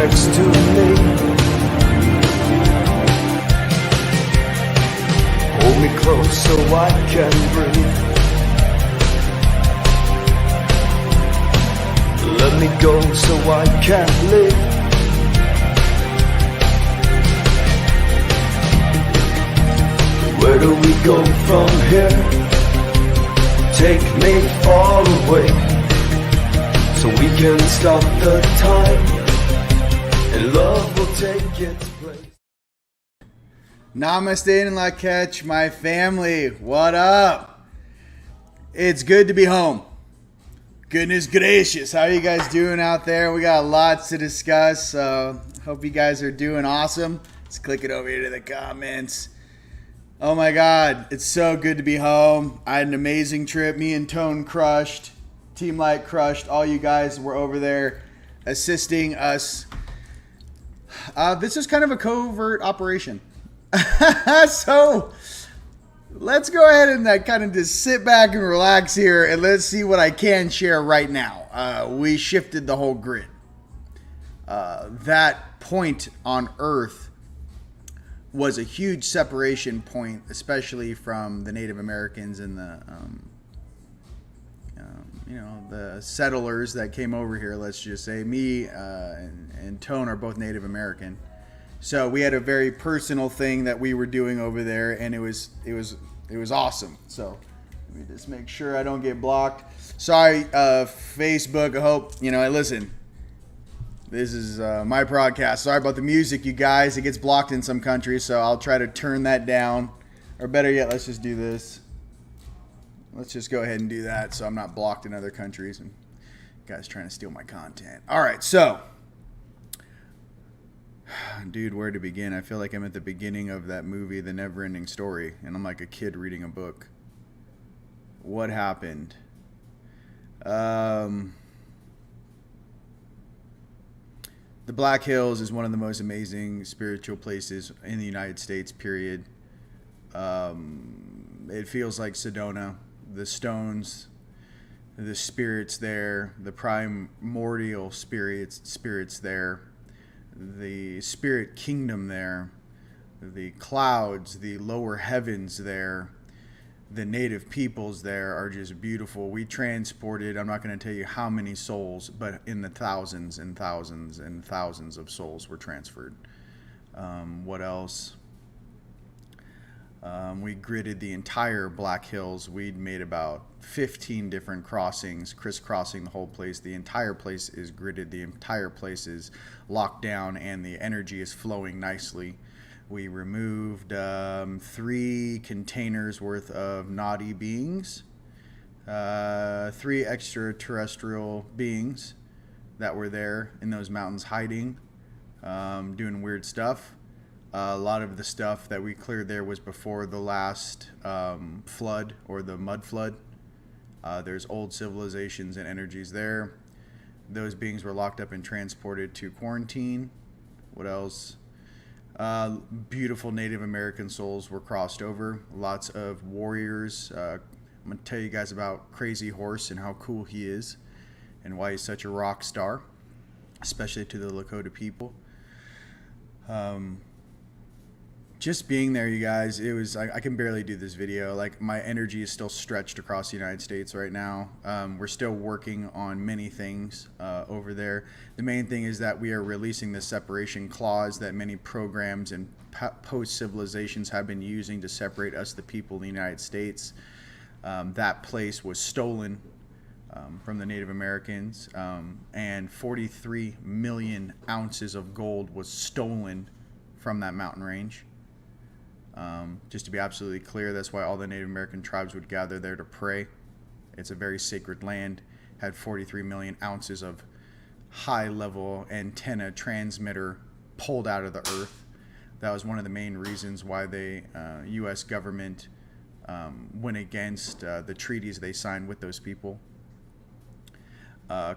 next to me. Hold me close so I can breathe. Let me go so I can live. Where do we go from here? Take me far away, so we can stop the time, and love will take its place. Namaste and La Catch, my family. What up? It's good to be home. Goodness gracious, how are you guys doing out there? We got lots to discuss. Hope you guys are doing awesome. Let's click it over here to the comments. Oh my God, it's so good to be home. I had an amazing trip. Me and Tone crushed. Team Light crushed. All you guys were over there assisting us. This is kind of a covert operation. So let's go ahead and kind of just sit back and relax here, and let's see what I can share right now. We shifted the whole grid. That point on Earth was a huge separation point, especially from the Native Americans and the settlers that came over here. Let's just say me and Tone are both Native American, so we had a very personal thing that we were doing over there, and it was awesome. So let me just make sure I don't get blocked. Sorry, Facebook. I hope listen. This is my broadcast. Sorry about the music, you guys. It gets blocked in some countries, so I'll try to turn that down. Or better yet, let's just do this. Let's just go ahead and do that so I'm not blocked in other countries and guys trying to steal my content. All right, so. Dude, where to begin? I feel like I'm at the beginning of that movie, The Never-Ending Story, and I'm like a kid reading a book. What happened? The Black Hills is one of the most amazing spiritual places in the United States, period. It feels like Sedona. The stones, the spirits there, the primordial spirits there, the spirit kingdom there, the clouds, the lower heavens there, the native peoples there are just beautiful. We transported, I'm not going to tell you how many souls, but in the thousands and thousands and thousands of souls were transferred. What else? We gridded the entire Black Hills. We'd made about 15 different crossings, crisscrossing the whole place. The entire place is gridded. The entire place is locked down, and the energy is flowing nicely. We removed 3 containers worth of naughty beings, 3 extraterrestrial beings that were there in those mountains hiding, doing weird stuff. A lot of the stuff that we cleared there was before the last flood or the mud flood. There's old civilizations and energies there. Those beings were locked up and transported to quarantine. What else? Beautiful Native American souls were crossed over. Lots of warriors. I'm going to tell you guys about Crazy Horse and how cool he is and why he's such a rock star, especially to the Lakota people. Just being there, you guys, it was, I can barely do this video. Like, my energy is still stretched across the United States right now. We're still working on many things over there. The main thing is that we are releasing the separation clause that many programs and post-civilizations have been using to separate us, the people of the United States. That place was stolen from the Native Americans, and 43 million ounces of gold was stolen from that mountain range. Just to be absolutely clear, that's why all the Native American tribes would gather there to pray. It's a very sacred land. Had 43 million ounces of high-level antenna transmitter pulled out of the earth. That was one of the main reasons why the U.S. government went against the treaties they signed with those people.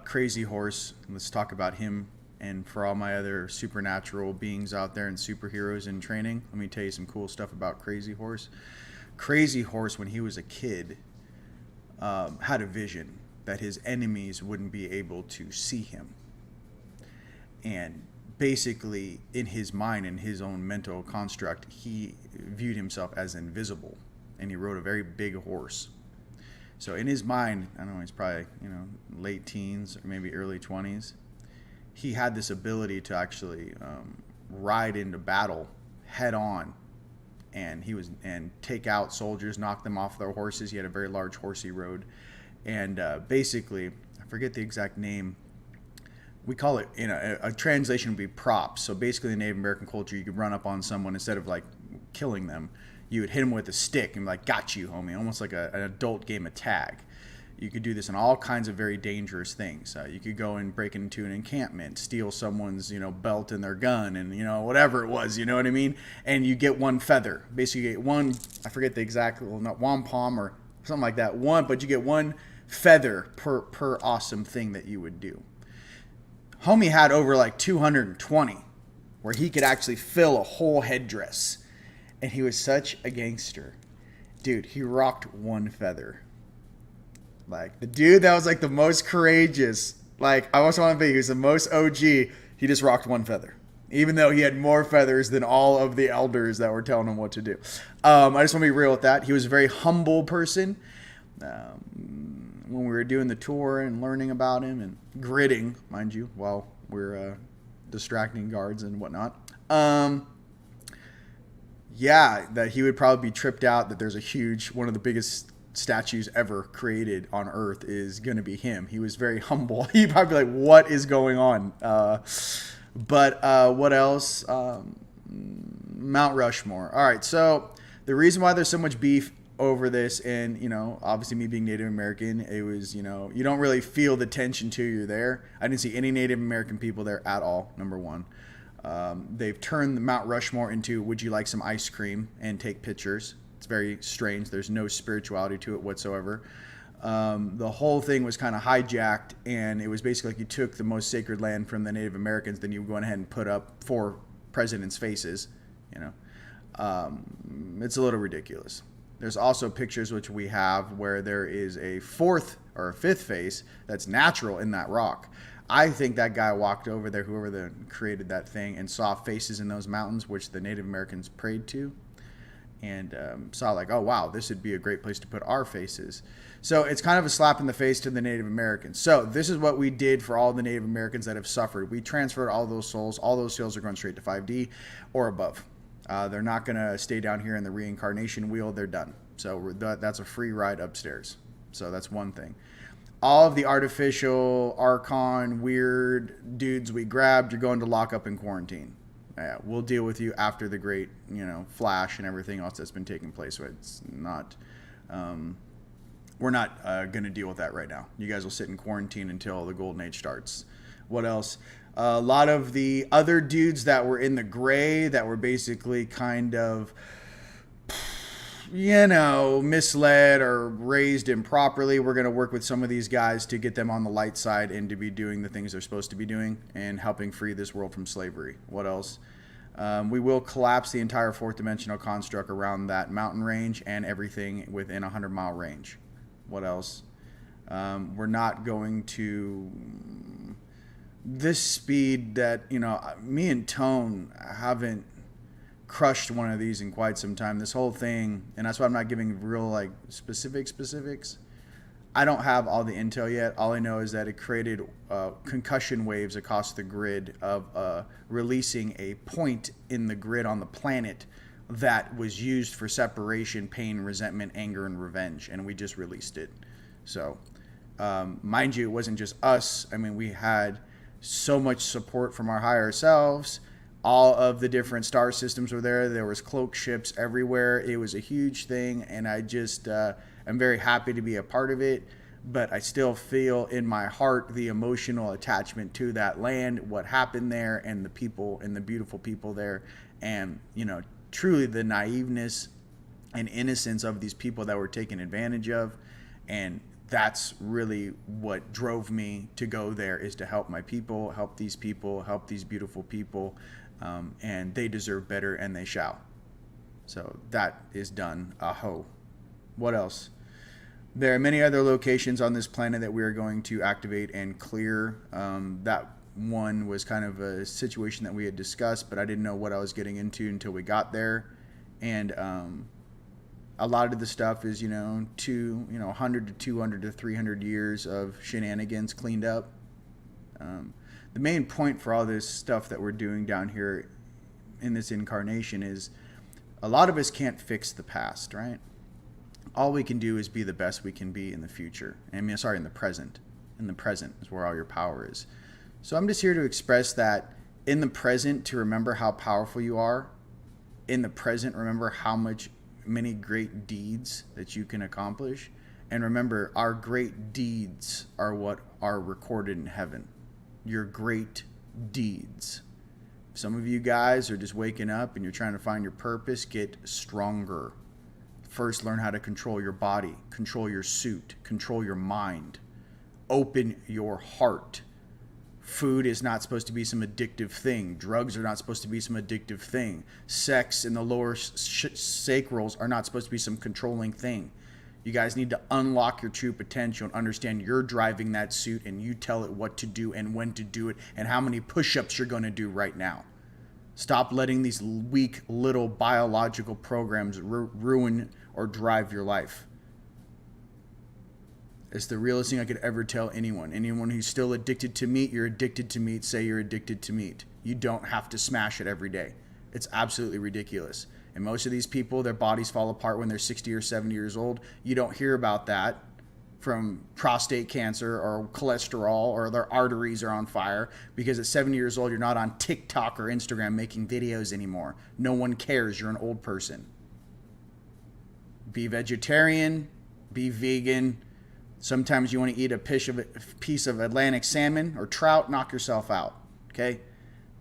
Crazy Horse, let's talk about him. And for all my other supernatural beings out there and superheroes in training, let me tell you some cool stuff about Crazy Horse. Crazy Horse, when he was a kid, had a vision that his enemies wouldn't be able to see him. And basically in his mind, in his own mental construct, he viewed himself as invisible, and he rode a very big horse. So in his mind, I don't know, he's probably, late teens or maybe early 20s. He had this ability to actually ride into battle head on, and take out soldiers, knock them off their horses. He had a very large horse he rode, and basically, I forget the exact name. We call it, a translation would be props. So basically, in Native American culture, you could run up on someone, instead of like killing them, you would hit them with a stick and be like, "Got you, homie," almost like an adult game of tag. You could do this in all kinds of very dangerous things. You could go and break into an encampment, steal someone's, belt and their gun, and whatever it was, you know what I mean? And you get one feather. Basically, you get one. I forget the exact, not wampum or something like that. But you get one feather per awesome thing that you would do. Homie had over like 220, where he could actually fill a whole headdress. And he was such a gangster. Dude, he rocked one feather. Like, the dude that was like the most courageous, like, I also want to be, he was the most OG, he just rocked one feather. Even though he had more feathers than all of the elders that were telling him what to do. I just want to be real with that. He was a very humble person. When we were doing the tour and learning about him and gridding, mind you, while we're distracting guards and whatnot. Yeah, that he would probably be tripped out that there's one of the biggest statues ever created on Earth is going to be him. He was very humble. He'd probably be like, what is going on? But what else? Mount Rushmore. All right, so the reason why there's so much beef over this, and obviously me being Native American, it was, you don't really feel the tension till you're there. I didn't see any Native American people there at all, number one. They've turned the Mount Rushmore into, would you like some ice cream, and take pictures. It's very strange. There's no spirituality to it whatsoever. The whole thing was kind of hijacked, and it was basically like you took the most sacred land from the Native Americans, then you go ahead and put up 4 presidents' faces. It's a little ridiculous. There's also pictures which we have where there is a 4th or a 5th face that's natural in that rock. I think that guy walked over there, whoever created that thing, and saw faces in those mountains which the Native Americans prayed to, and saw like, oh wow, this would be a great place to put our faces. So it's kind of a slap in the face to the Native Americans. So this is what we did for all the Native Americans that have suffered. We transferred all those souls. All those souls are going straight to 5D or above. They're not going to stay down here in the reincarnation wheel. They're done. So that's a free ride upstairs. So that's one thing. All of the artificial, archon, weird dudes we grabbed, you're going to lock up in quarantine. We'll deal with you after the great, flash and everything else that's been taking place. So it's not, we're not going to deal with that right now. You guys will sit in quarantine until the golden age starts. What else? A lot of the other dudes that were in the gray that were basically kind of, misled or raised improperly. We're going to work with some of these guys to get them on the light side and to be doing the things they're supposed to be doing and helping free this world from slavery. What else? We will collapse the entire 4th dimensional construct around that mountain range and everything within a 100-mile range. What else? We're not going to... This speed that, me and Tone haven't crushed one of these in quite some time. This whole thing, and that's why I'm not giving real specifics. I don't have all the intel yet. All I know is that it created concussion waves across the grid of releasing a point in the grid on the planet that was used for separation, pain, resentment, anger, and revenge, and we just released it. So mind you, it wasn't just us. I mean, we had so much support from our higher selves. All of the different star systems were there. There was cloak ships everywhere. It was a huge thing, and I just I'm very happy to be a part of it. But I still feel in my heart the emotional attachment to that land, what happened there, and the people and the beautiful people there, and truly the naiveness and innocence of these people that were taken advantage of. And that's really what drove me to go there, is to help my people, help these beautiful people. And they deserve better, and they shall. So that is done. Aho. What else? There are many other locations on this planet that we are going to activate and clear. That one was kind of a situation that we had discussed, but I didn't know what I was getting into until we got there. And a lot of the stuff is, 100 to 200 to 300 years of shenanigans cleaned up. The main point for all this stuff that we're doing down here in this incarnation is a lot of us can't fix the past, right? All we can do is be the best we can be in the future. In the present. In the present is where all your power is. So I'm just here to express that in the present, to remember how powerful you are. In the present, remember many great deeds that you can accomplish. And remember, our great deeds are what are recorded in heaven. Your great deeds. Some of you guys are just waking up and you're trying to find your purpose. Get stronger. First, learn how to control your body, control your suit, control your mind. Open your heart. Food is not supposed to be some addictive thing. Drugs are not supposed to be some addictive thing. Sex in the lower sacrals are not supposed to be some controlling thing. You guys need to unlock your true potential and understand you're driving that suit and you tell it what to do and when to do it and how many push-ups you're going to do right now. Stop letting these weak little biological programs ruin or drive your life. It's the realest thing I could ever tell anyone. Anyone who's still addicted to meat, you're addicted to meat, say you're addicted to meat. You don't have to smash it every day. It's absolutely ridiculous. And most of these people, their bodies fall apart when they're 60 or 70 years old. You don't hear about that from prostate cancer or cholesterol or their arteries are on fire because at 70 years old, you're not on TikTok or Instagram making videos anymore. No one cares. You're an old person. Be vegetarian, be vegan. Sometimes you want to eat a piece of Atlantic salmon or trout, knock yourself out, okay?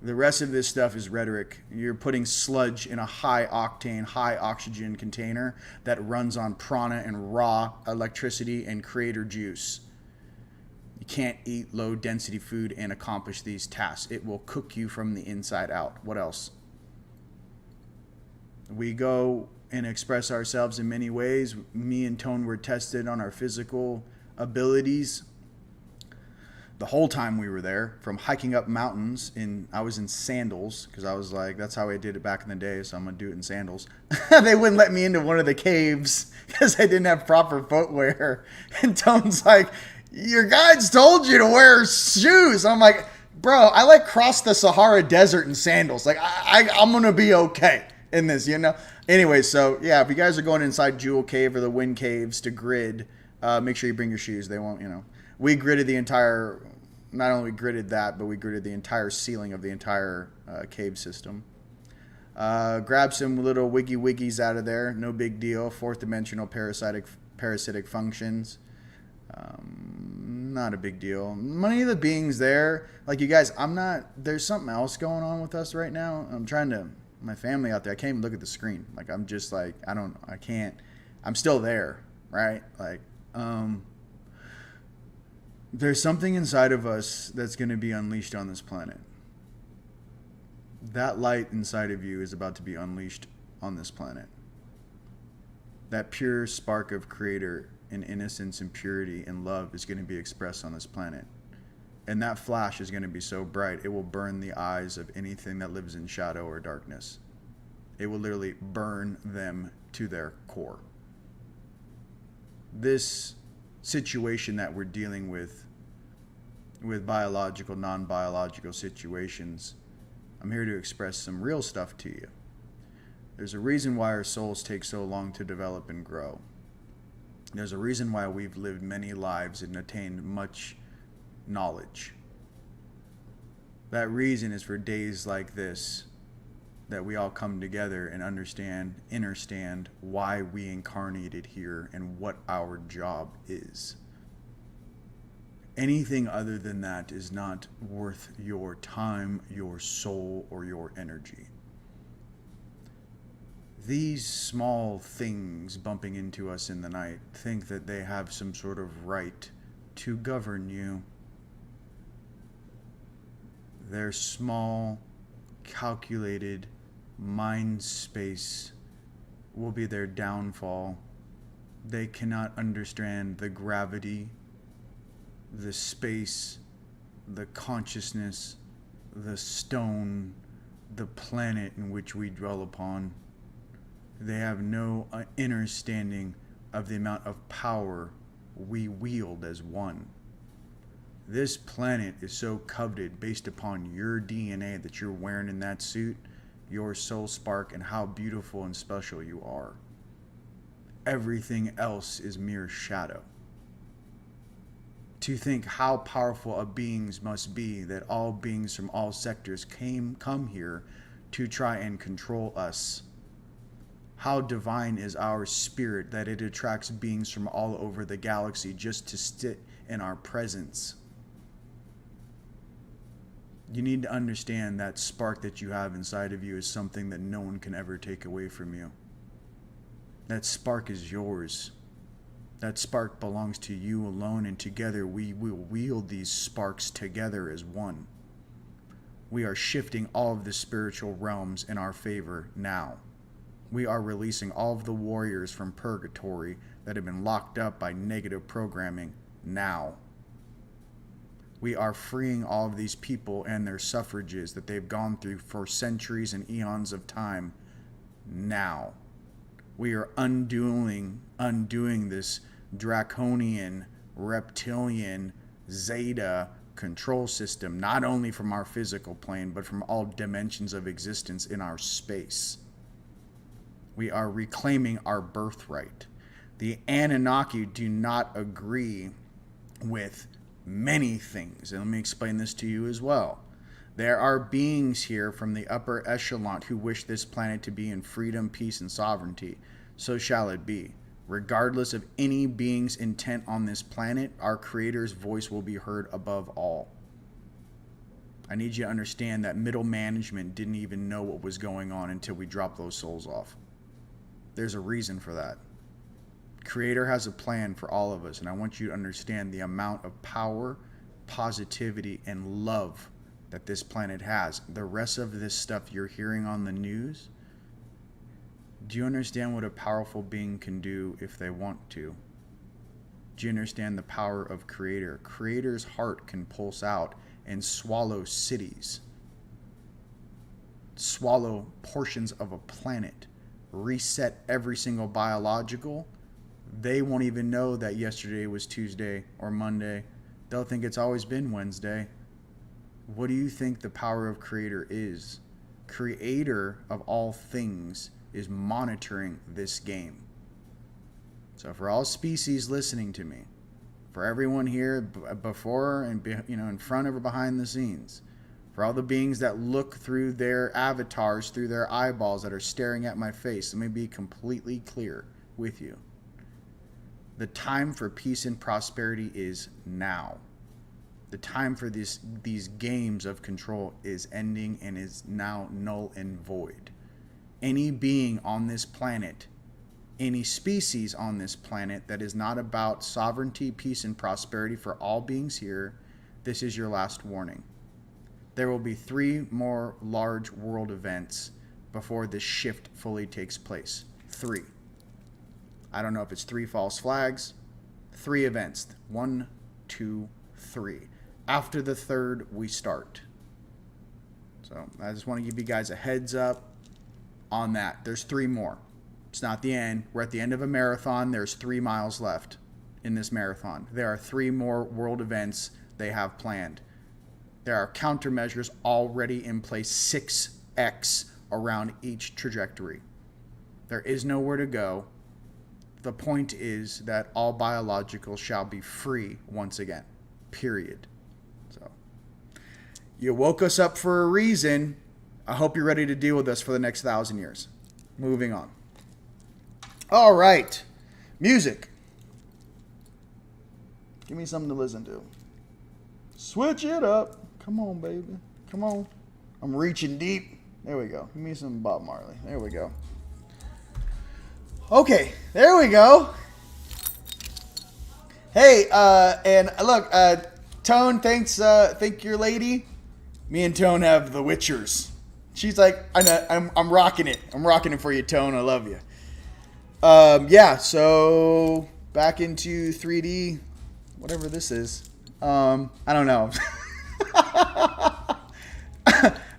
The rest of this stuff is rhetoric. You're putting sludge in a high octane, high oxygen container that runs on prana and raw electricity and creator juice. You can't eat low density food and accomplish these tasks. It will cook you from the inside out. What else? We go and express ourselves in many ways. Me and Tone were tested on our physical abilities the whole time we were there, from hiking up mountains. I was in sandals because I was like, that's how I did it back in the day, so I'm gonna do it in sandals. They wouldn't let me into one of the caves because I didn't have proper footwear. And Tone's like, your guides told you to wear shoes. I'm like, bro, I crossed the Sahara Desert in sandals. I'm gonna be okay in this, Anyway, so yeah, if you guys are going inside Jewel Cave or the Wind Caves to grid, make sure you bring your shoes. They won't, We gridded the entire, not only gridded that, but we gridded the entire ceiling of the entire cave system. Grab some little wiggies out of there. No big deal. Fourth dimensional parasitic functions. Not a big deal. Many of the beings there, like you guys, there's something else going on with us right now. My family out there, I can't even look at the screen. I'm just I'm still there, right? There's something inside of us that's going to be unleashed on this planet. That light inside of you is about to be unleashed on this planet. That pure spark of creator and innocence and purity and love is going to be expressed on this planet. And that flash is going to be so bright, it will burn the eyes of anything that lives in shadow or darkness. It will literally burn them to their core. This situation that we're dealing with biological, non-biological situations, I'm here to express some real stuff to you. There's a reason why our souls take so long to develop and grow. There's a reason why we've lived many lives and attained much knowledge. That reason is for days like this, that we all come together and understand why we incarnated here and what our job is. Anything other than that is not worth your time, your soul, or your energy. These small things bumping into us in the night think that they have some sort of right to govern you. Their small, calculated mind space will be their downfall. They cannot understand the gravity, the space, the consciousness, the stone, the planet in which we dwell upon. They have no understanding of the amount of power we wield as one. This planet is so coveted based upon your DNA that you're wearing in that suit, your soul spark, and how beautiful and special you are. Everything else is mere shadow. To think how powerful a beings must be, that all beings from all sectors come here to try and control us. How divine is our spirit that it attracts beings from all over the galaxy just to sit in our presence. You need to understand that spark that you have inside of you is something that no one can ever take away from you. That spark is yours. That spark belongs to you alone, and together we will wield these sparks together as one. We are shifting all of the spiritual realms in our favor now. We are releasing all of the warriors from purgatory that have been locked up by negative programming now. We are freeing all of these people and their suffrages that they've gone through for centuries and eons of time now. We are undoing this draconian, reptilian, Zeta control system, not only from our physical plane, but from all dimensions of existence in our space. We are reclaiming our birthright. The Anunnaki do not agree with many things, and let me explain this to you as well. There are beings here from the upper echelon who wish this planet to be in freedom, peace, and sovereignty. So shall it be. Regardless of any being's intent on this planet, our Creator's voice will be heard above all. I need you to understand that middle management didn't even know what was going on until we dropped those souls off. There's a reason for that. Creator has a plan for all of us, and I want you to understand the amount of power, positivity, and love that this planet has. The rest of this stuff you're hearing on the news, do you understand what a powerful being can do if they want to? Do you understand the power of Creator? Creator's heart can pulse out and swallow cities, swallow portions of a planet, reset every single biological. They won't even know that yesterday was Tuesday or Monday. They'll think it's always been Wednesday. What do you think the power of Creator is? Creator of all things is monitoring this game. So for all species listening to me, for everyone here before and in front or behind the scenes, for all the beings that look through their avatars, through their eyeballs that are staring at my face, let me be completely clear with you. The time for peace and prosperity is now. The time for these games of control is ending and is now null and void. Any being on this planet, any species on this planet that is not about sovereignty, peace, and prosperity for all beings here, this is your last warning. There will be 3 more large world events before this shift fully takes place. 3. I don't know if it's 3 false flags. 3 events. 1, 2, 3. After the 3rd, we start. So I just want to give you guys a heads up on that. There's 3 more. It's not the end. We're at the end of a marathon. There's 3 miles left in this marathon. There are 3 more world events they have planned. There are countermeasures already in place, 6x around each trajectory. There is nowhere to go. The point is that all biologicals shall be free once again. Period. So, you woke us up for a reason. I hope you're ready to deal with us for the next 1,000 years. Moving on. All right. Music. Give me something to listen to. Switch it up. Come on, baby. Come on. I'm reaching deep. There we go. Give me some Bob Marley. There we go. Okay. There we go. Hey, and look, Tone, thank your lady. Me and Tone have the Witchers. She's like, I'm rocking it. I'm rocking it for you, Tone. I love you. Yeah, so back into 3D, whatever this is. I don't know.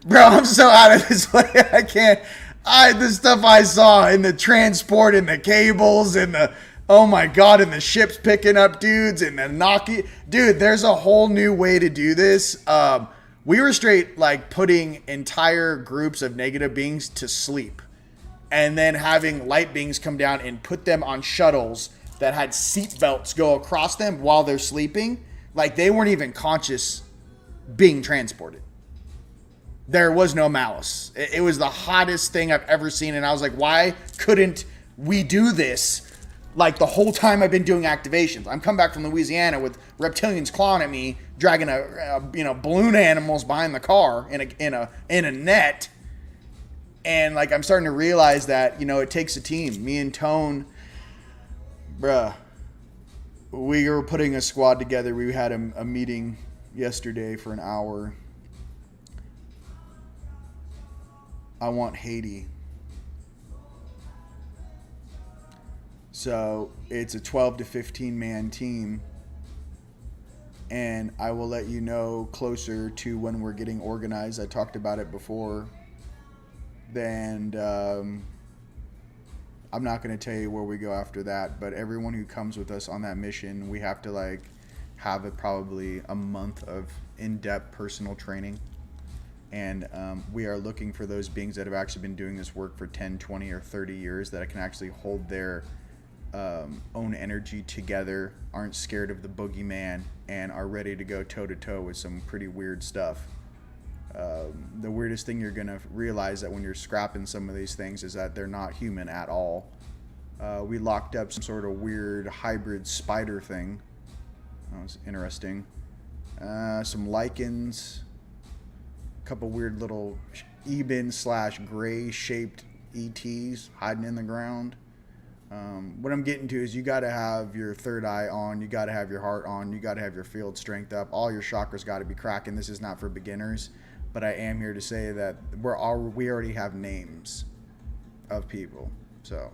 Bro, I'm so out of this way. I can't. The stuff I saw in the transport and the cables and the, oh my God, and the ships picking up dudes and the knocking. Dude, there's a whole new way to do this. We were straight like putting entire groups of negative beings to sleep and then having light beings come down and put them on shuttles that had seat belts go across them while they're sleeping. Like they weren't even conscious being transported. There was no malice. It was the hottest thing I've ever seen. And I was like, why couldn't we do this like the whole time I've been doing activations? I'm coming back from Louisiana with reptilians clawing at me, dragging balloon animals behind the car in a net. And like, I'm starting to realize that, it takes a team. Me and Tone, bruh, we were putting a squad together. We had a meeting yesterday for an hour. I want Haiti. So it's a 12 to 15 man team. And I will let you know closer to when we're getting organized. I talked about it before. And I'm not going to tell you where we go after that. But everyone who comes with us on that mission, we have to like have probably a month of in-depth personal training. And we are looking for those beings that have actually been doing this work for 10, 20, or 30 years that can actually hold their own energy together, aren't scared of the boogeyman, and are ready to go toe-to-toe with some pretty weird stuff. The weirdest thing you're going to realize that when you're scrapping some of these things is that they're not human at all. We locked up some sort of weird hybrid spider thing. That was interesting. Some lichens. Couple weird little Eben/gray shaped ETs hiding in the ground. What I'm getting to is you got to have your third eye on, you got to have your heart on, you got to have your field strength up, all your chakras got to be cracking. This is not for beginners, but I am here to say that we already have names of people. So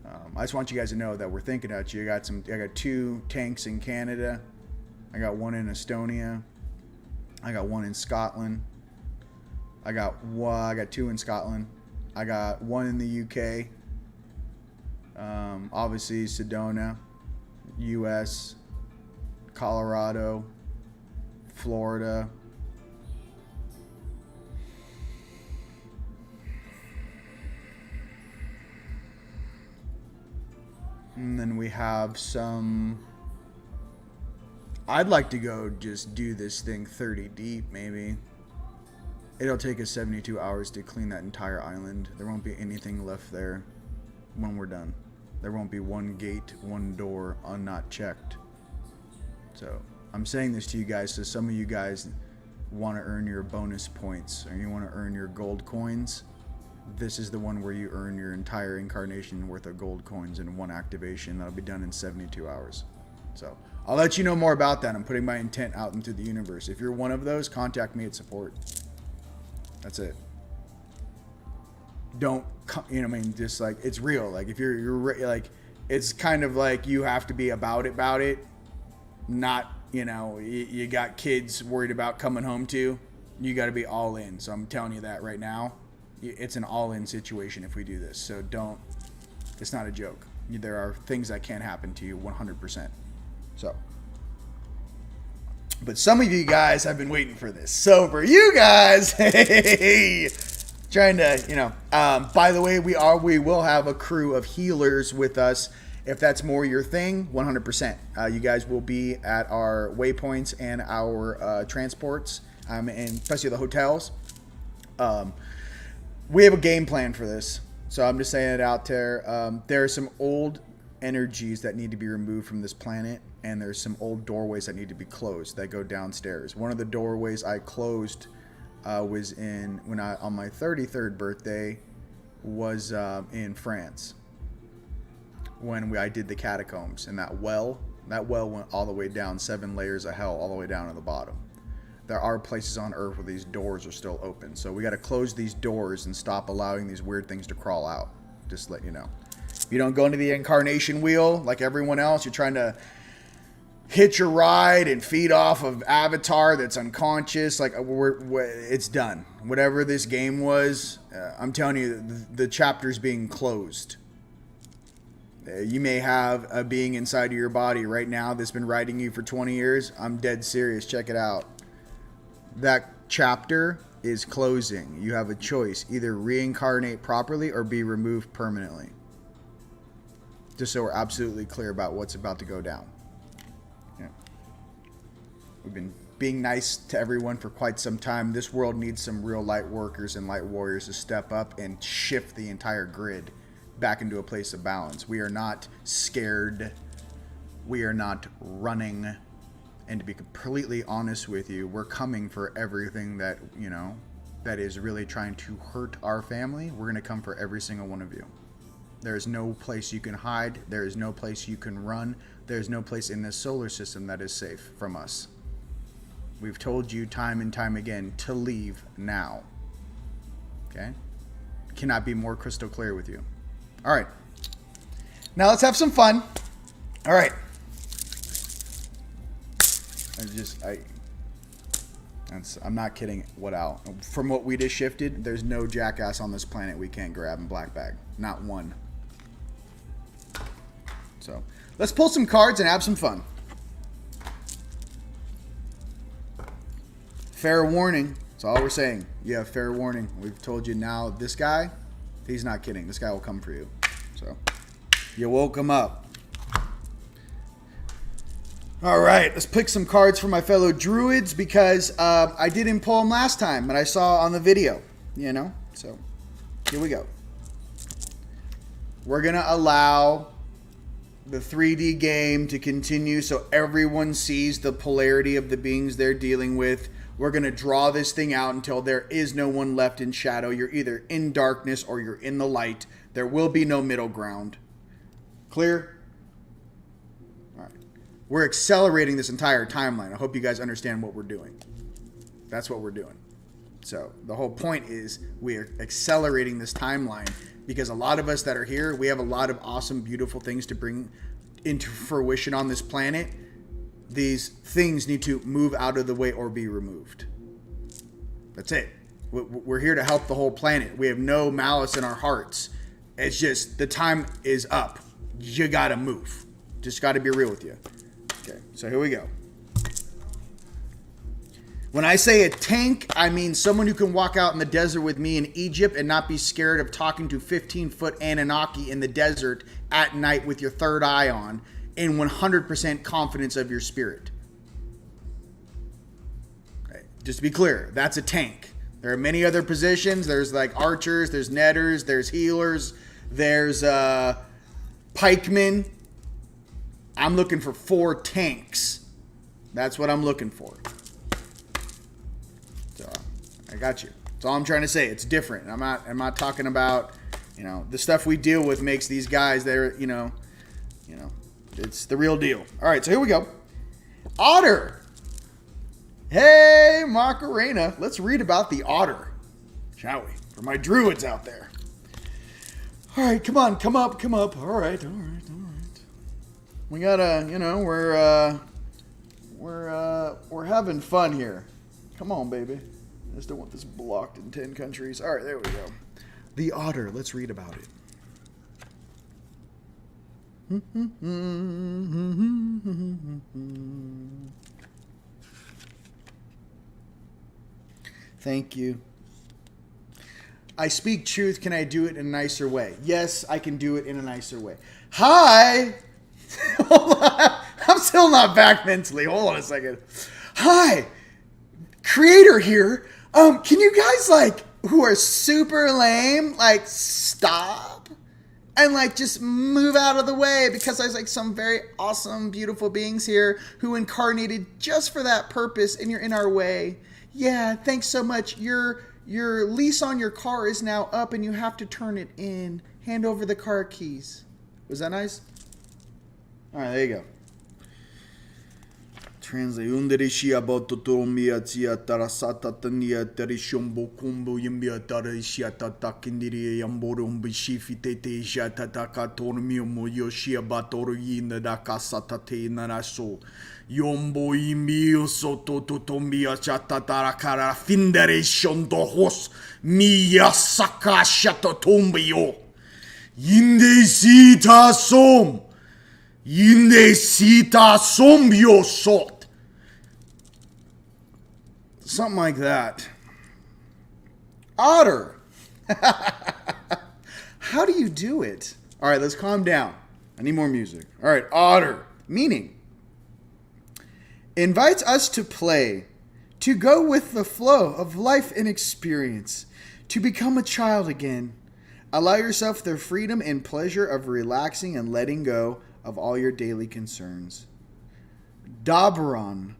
I just want you guys to know that we're thinking about you. I got 2 tanks in Canada. I got 1 in Estonia. I got 1 in Scotland. I got 2 in Scotland. I got 1 in the UK. Obviously Sedona, US, Colorado, Florida. And then we have some. I'd like to go just do this thing 30 deep, maybe. It'll take us 72 hours to clean that entire island. There won't be anything left there when we're done. There won't be one gate, one door not checked. So I'm saying this to you guys so some of you guys want to earn your bonus points or you want to earn your gold coins. This is the one where you earn your entire incarnation worth of gold coins in one activation. That'll be done in 72 hours. So I'll let you know more about that. I'm putting my intent out into the universe. If you're one of those, contact me at support. That's it. Don't, just like, it's real. Like if you're like, it's kind of like you have to be about it. Not, you got kids worried about coming home to. You got to be all in. So I'm telling you that right now. It's an all-in situation if we do this. So it's not a joke. There are things that can happen to you 100%. So, but some of you guys have been waiting for this. So for you guys, hey, trying to, by the way, we will have a crew of healers with us. If that's more your thing, 100%. You guys will be at our waypoints and our transports, and especially the hotels. We have a game plan for this. So I'm just saying it out there. There are some old energies that need to be removed from this planet, and there's some old doorways that need to be closed that go downstairs. One of the doorways I closed was on my 33rd birthday was in France when I did the catacombs, and that well went all the way down 7 layers of hell all the way down to the bottom. There are places on Earth where these doors are still open. So we got to close these doors and stop allowing these weird things to crawl out. Just to let you know. If you don't go into the incarnation wheel like everyone else, you're trying to hitch a ride and feed off of Avatar that's unconscious. Like, it's done. Whatever this game was, I'm telling you, the chapter's being closed. You may have a being inside of your body right now that's been riding you for 20 years. I'm dead serious. Check it out. That chapter is closing. You have a choice. Either reincarnate properly or be removed permanently. Just so we're absolutely clear about what's about to go down. Yeah. We've been being nice to everyone for quite some time. This world needs some real light workers and light warriors to step up and shift the entire grid back into a place of balance. We are not scared. We are not running. And to be completely honest with you, we're coming for everything that, you know, that is really trying to hurt our family. We're going to come for every single one of you. There is no place you can hide. There is no place you can run. There is no place in this solar system that is safe from us. We've told you time and time again to leave now. Okay? Cannot be more crystal clear with you. All right. Now let's have some fun. All right. I'm not kidding. What out? From what we just shifted, there's no jackass on this planet we can't grab in black bag. Not one. So let's pull some cards and have some fun. Fair warning. That's all we're saying. You have fair warning. We've told you now. This guy, he's not kidding. This guy will come for you. So you woke him up. All right, let's pick some cards for my fellow druids because I didn't pull them last time, but I saw on the video, you know? So here we go. We're going to allow the 3D game to continue so everyone sees the polarity of the beings they're dealing with. We're going to draw this thing out until there is no one left in shadow. You're either in darkness or you're in the light. There will be no middle ground. Clear? We're accelerating this entire timeline. I hope you guys understand what we're doing. That's what we're doing. So the whole point is we are accelerating this timeline because a lot of us that are here, we have a lot of awesome, beautiful things to bring into fruition on this planet. These things need to move out of the way or be removed. That's it. We're here to help the whole planet. We have no malice in our hearts. It's just the time is up. You got to move. Just got to be real with you. Okay, so here we go. When I say a tank, I mean someone who can walk out in the desert with me in Egypt and not be scared of talking to 15-foot Anunnaki in the desert at night with your third eye on in 100% confidence of your spirit. Okay, just to be clear, that's a tank. There are many other positions. There's like archers, there's netters, there's healers, there's pikemen. I'm looking for 4 tanks. That's what I'm looking for. So I got you. That's all I'm trying to say. It's different. I'm not talking about, you know, the stuff we deal with makes these guys, they're, you know, it's the real deal. All right, so here we go. Otter. Hey, Macarena. Let's read about the otter, shall we? For my druids out there. All right, come on, come up. All right. We gotta, you know, we're having fun here. Come on, baby. I just don't want this blocked in 10 countries. All right, there we go. The otter. Let's read about it. Thank you. I speak truth. Can I do it in a nicer way? Yes, I can do it in a nicer way. Hi. Hold on. I'm still not back mentally. Hold on a second. Hi. Creator here. Can you guys, like, who are super lame, like, stop and, like, just move out of the way, because there's, like, some very awesome, beautiful beings here who incarnated just for that purpose, and you're in our way. Yeah, thanks so much. Your lease on your car is now up, and you have to turn it in. Hand over the car keys. Was that nice? All right, there you go. Translate. Underishia bototomia tia tarasata tania terishombo kumbo yimbia tarishia tatakindiri yamborum bishifite te jatataka tormio moyoshia batorina da casatate naraso. Yombo imbio soto totombia chatatakara findere shondohos mia sakasha totombio. Yinde sita som. Yinde sita sombio sot. Something like that. Otter. How do you do it? All right, let's calm down. I need more music. All right, otter. Meaning. Invites us to play. To go with the flow of life and experience. To become a child again. Allow yourself the freedom and pleasure of relaxing and letting go of all your daily concerns. DeRouen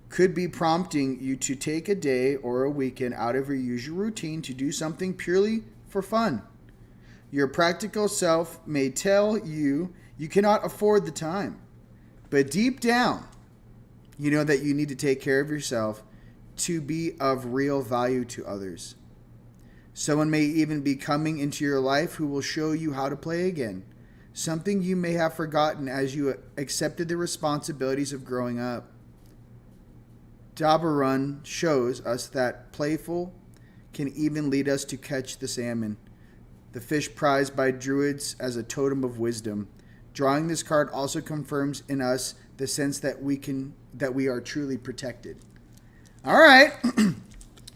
could be prompting you to take a day or a weekend out of your usual routine to do something purely for fun. Your practical self may tell you you cannot afford the time, but deep down, you know that you need to take care of yourself to be of real value to others. Someone may even be coming into your life who will show you how to play again, something you may have forgotten as you accepted the responsibilities of growing up. DeRouen shows us that playful can even lead us to catch the salmon, the fish prized by druids as a totem of wisdom. Drawing this card also confirms in us the sense that we are truly protected. All right,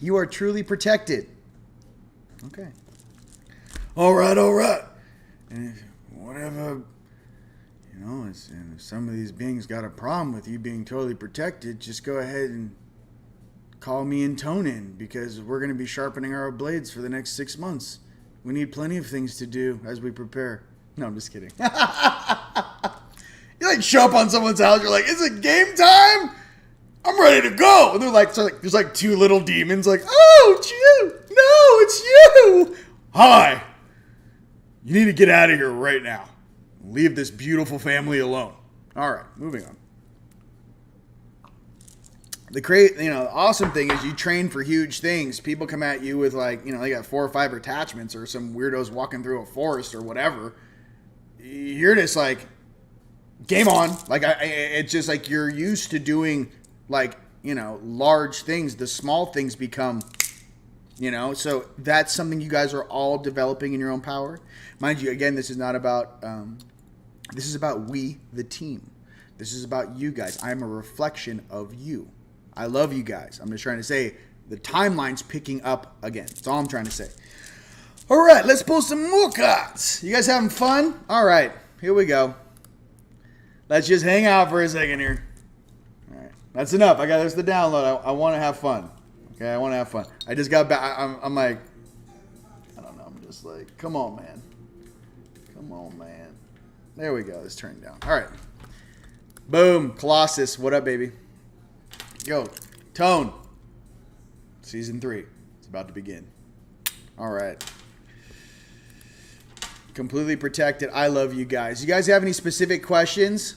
you are truly protected. Okay. All right. And if whatever, and if some of these beings got a problem with you being totally protected, just go ahead and call me and Tonin, because we're going to be sharpening our blades for the next 6 months. We need plenty of things to do as we prepare. No, I'm just kidding. You show up on someone's house, you're like, is it game time? I'm ready to go. And they're like, there's like two little demons like, oh, it's you. No, it's you. Hi. You need to get out of here right now. Leave this beautiful family alone. All right, moving on. The awesome thing is you train for huge things. People come at you with they got 4 or 5 attachments or some weirdos walking through a forest or whatever. You're just like, game on. It's just like you're used to doing large things. The small things become, so that's something you guys are all developing in your own power. Mind you, again, this is not about, this is about we, the team. This is about you guys. I'm a reflection of you. I love you guys. I'm just trying to say the timeline's picking up again. That's all I'm trying to say. All right, let's pull some more cards. You guys having fun? All right, here we go. Let's just hang out for a second here. All right, that's enough. There's the download. I want to have fun. Okay, I want to have fun. I just got back. I'm like, I don't know. I'm just like, come on, man. Come on, man. There we go. Let's turn it down. All right. Boom. Colossus. What up, baby? Yo. Tone. Season 3. It's about to begin. All right. Completely protected. I love you guys. You guys have any specific questions?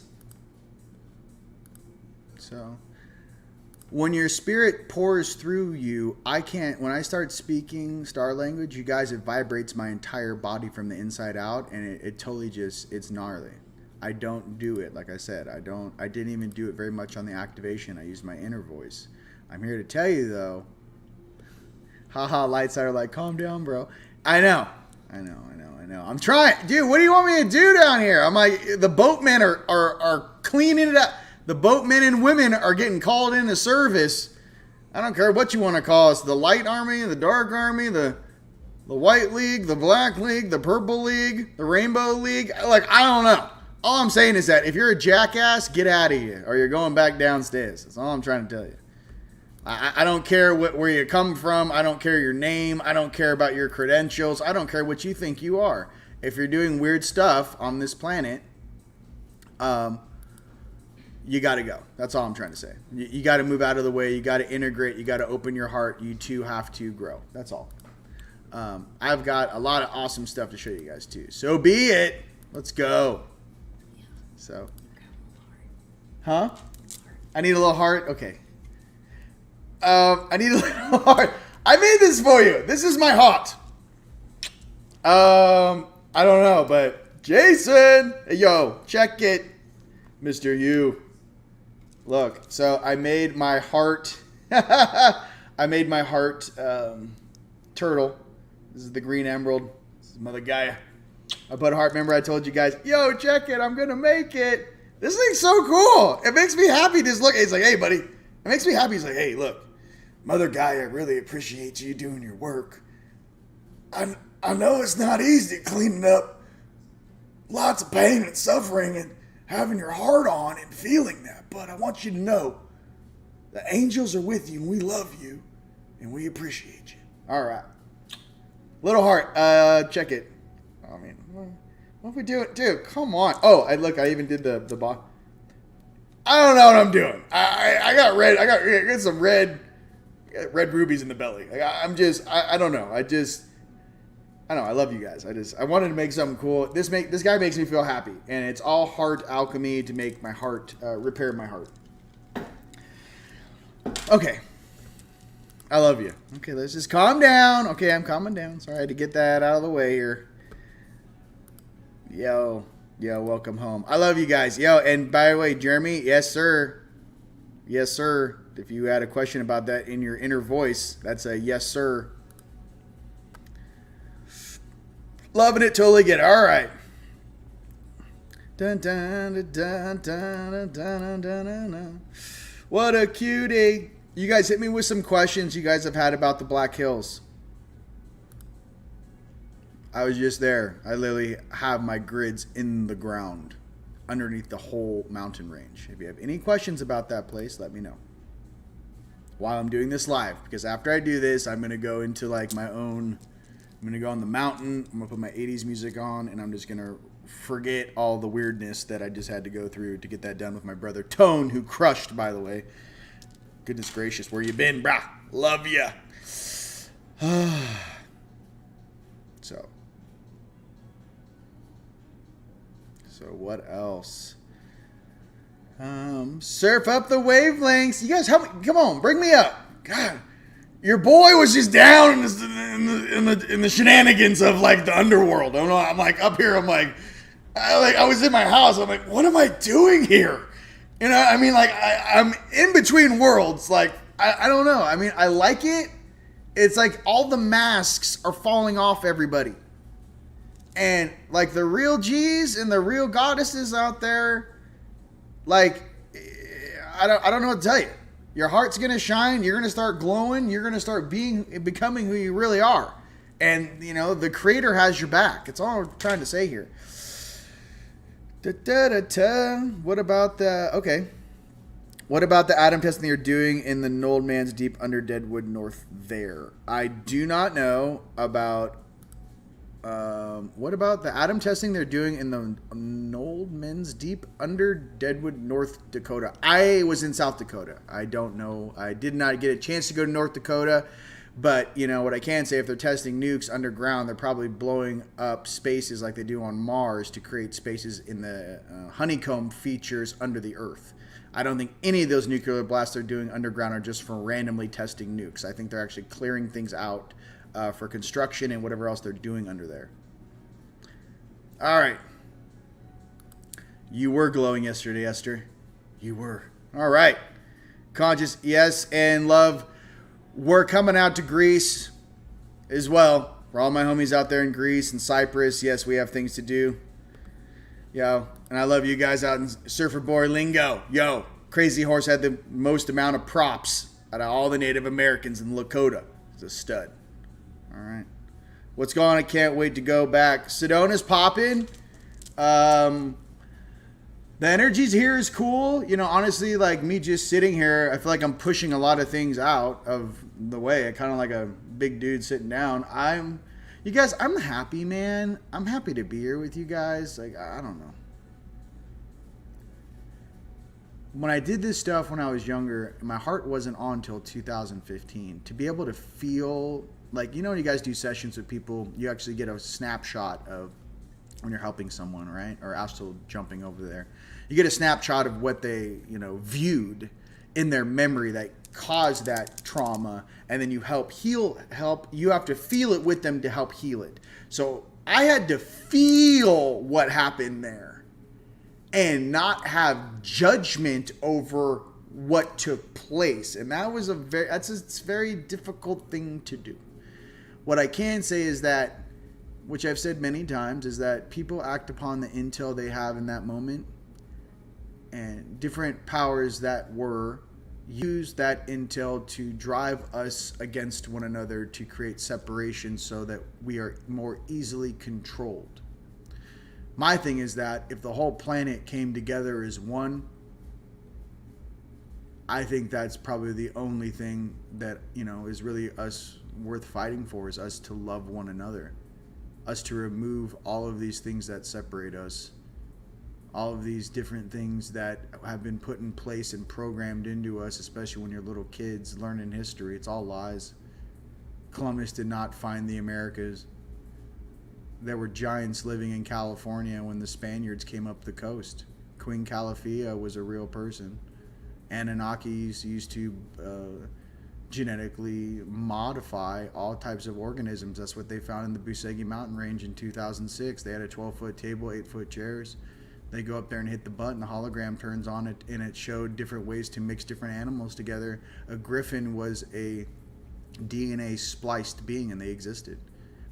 So, when your spirit pours through you, when I start speaking star language, you guys, it vibrates my entire body from the inside out, and it totally it's gnarly. I don't do it, like I said. I didn't even do it very much on the activation. I used my inner voice. I'm here to tell you, though. Haha, lights are like, calm down, bro. I know. I'm trying. Dude, what do you want me to do down here? I'm like, the boatmen are cleaning it up. The boatmen and women are getting called into service. I don't care what you want to call us. The light army, the dark army, the white league, the black league, the purple league, the rainbow league. I don't know. All I'm saying is that if you're a jackass, get out of here or you're going back downstairs. That's all I'm trying to tell you. I don't care where you come from. I don't care your name. I don't care about your credentials. I don't care what you think you are. If you're doing weird stuff on this planet, you got to go. That's all I'm trying to say. You got to move out of the way. You got to integrate. You got to open your heart. You two have to grow. That's all. I've got a lot of awesome stuff to show you guys too. So be it. Let's go. So, huh? I need a little heart. Okay. I need a little heart. I made this for you. This is my heart. I don't know, but Jason, hey, yo, check it, Mr. U. Look, so I made my heart. I made my heart turtle. This is the green emerald. This is Mother Gaia. I put a heart. Remember, I told you guys, yo, check it. I'm gonna make it. This thing's so cool. It makes me happy. Just look. He's like, hey, buddy. It makes me happy. He's like, hey, look, Mother Gaia really appreciates you doing your work. I know it's not easy cleaning up lots of pain and suffering and having your heart on and feeling that, but I want you to know the angels are with you and we love you and we appreciate you. All right. Little heart. Check it. I mean, what if we do it? Dude, come on. Oh, I even did the boss. I don't know what I'm doing. I got red. I got some red rubies in the belly. I don't know. I don't know. I love you guys. I wanted to make something cool. This guy makes me feel happy, and it's all heart alchemy to make my heart repair my heart. Okay. I love you. Okay, let's just calm down. Okay, I'm calming down. Sorry, I had to get that out of the way here. Yo, welcome home. I love you guys. Yo, and by the way, Jeremy, yes, sir. Yes, sir. If you had a question about that in your inner voice, that's a yes, sir. Loving it, totally get it. All right. Dun, dun, dun, dun, dun, dun, dun, dun, dun. What a cutie. You guys hit me with some questions you guys have had about the Black Hills. I was just there. I literally have my grids in the ground underneath the whole mountain range. If you have any questions about that place, let me know. While I'm doing this live, because after I do this, I'm going to go into like my own... I'm going to go on the mountain, I'm going to put my 80s music on, and I'm just going to forget all the weirdness that I just had to go through to get that done with my brother Tone, who crushed, by the way. Goodness gracious, where you been, brah? Love ya. So what else? Surf up the wavelengths. You guys help me. Come on, bring me up. God. Your boy was just down in the shenanigans of like the underworld. I don't know. I'm like up here. I was in my house. I'm like, what am I doing here? You know, I mean, like I'm in between worlds. Like I don't know. I mean, I like it. It's like all the masks are falling off everybody, and like the real G's and the real goddesses out there. Like I don't know what to tell you. Your heart's going to shine. You're going to start glowing. You're going to start becoming who you really are. And, you know, the creator has your back. It's all I'm trying to say here. What about the atom testing you're doing in the Knoll Man's Deep under Deadwood North there? I do not know about... what about the atom testing they're doing in the Knoll Men's Deep under Deadwood, North Dakota? I was in South Dakota. I don't know. I did not get a chance to go to North Dakota, but you know what I can say, if they're testing nukes underground, they're probably blowing up spaces like they do on Mars to create spaces in the honeycomb features under the Earth. I don't think any of those nuclear blasts they're doing underground are just for randomly testing nukes. I think they're actually clearing things out for construction and whatever else they're doing under there. All right. You were glowing yesterday, Esther. You were. All right. Conscious, yes, and love. We're coming out to Greece as well. For all my homies out there in Greece and Cyprus, yes, we have things to do. Yo, and I love you guys out in Surfer Boy Lingo. Yo, Crazy Horse had the most amount of props out of all the Native Americans in Lakota. He's a stud. All right. What's going on? I can't wait to go back. Sedona's popping. The energies here is cool. You know, honestly, like me just sitting here, I feel like I'm pushing a lot of things out of the way. I kind of like a big dude sitting down. You guys, I'm happy, man. I'm happy to be here with you guys. Like, I don't know. When I did this stuff when I was younger, my heart wasn't on until 2015. To be able to feel... Like, you know, when you guys do sessions with people, you actually get a snapshot of when you're helping someone, right? Or astral jumping over there. You get a snapshot of what they, you know, viewed. in their memory that caused that trauma, and then you you have to feel it with them to help heal it. So I had to feel what happened there and not have judgment over what took place. And that was that's a very difficult thing to do. What I can say is that, which I've said many times, is that people act upon the intel they have in that moment, and different powers that were use that intel to drive us against one another to create separation so that we are more easily controlled. My thing is that if the whole planet came together as one, I think that's probably the only thing that, is really us worth fighting for, is us to love one another, us to remove all of these things that separate us, all of these different things that have been put in place and programmed into us, especially when you're little kids learning history. It's all lies. Columbus did not find the Americas. There were giants living in California when the Spaniards came up the coast. Queen Calafia was a real person. Anunnakis used to genetically modify all types of organisms. That's what they found in the Busegi Mountain Range in 2006. They had a 12-foot table, 8-foot chairs. They go up there and hit the button, the hologram turns on it, and it showed different ways to mix different animals together. A griffin was a DNA spliced being, and they existed.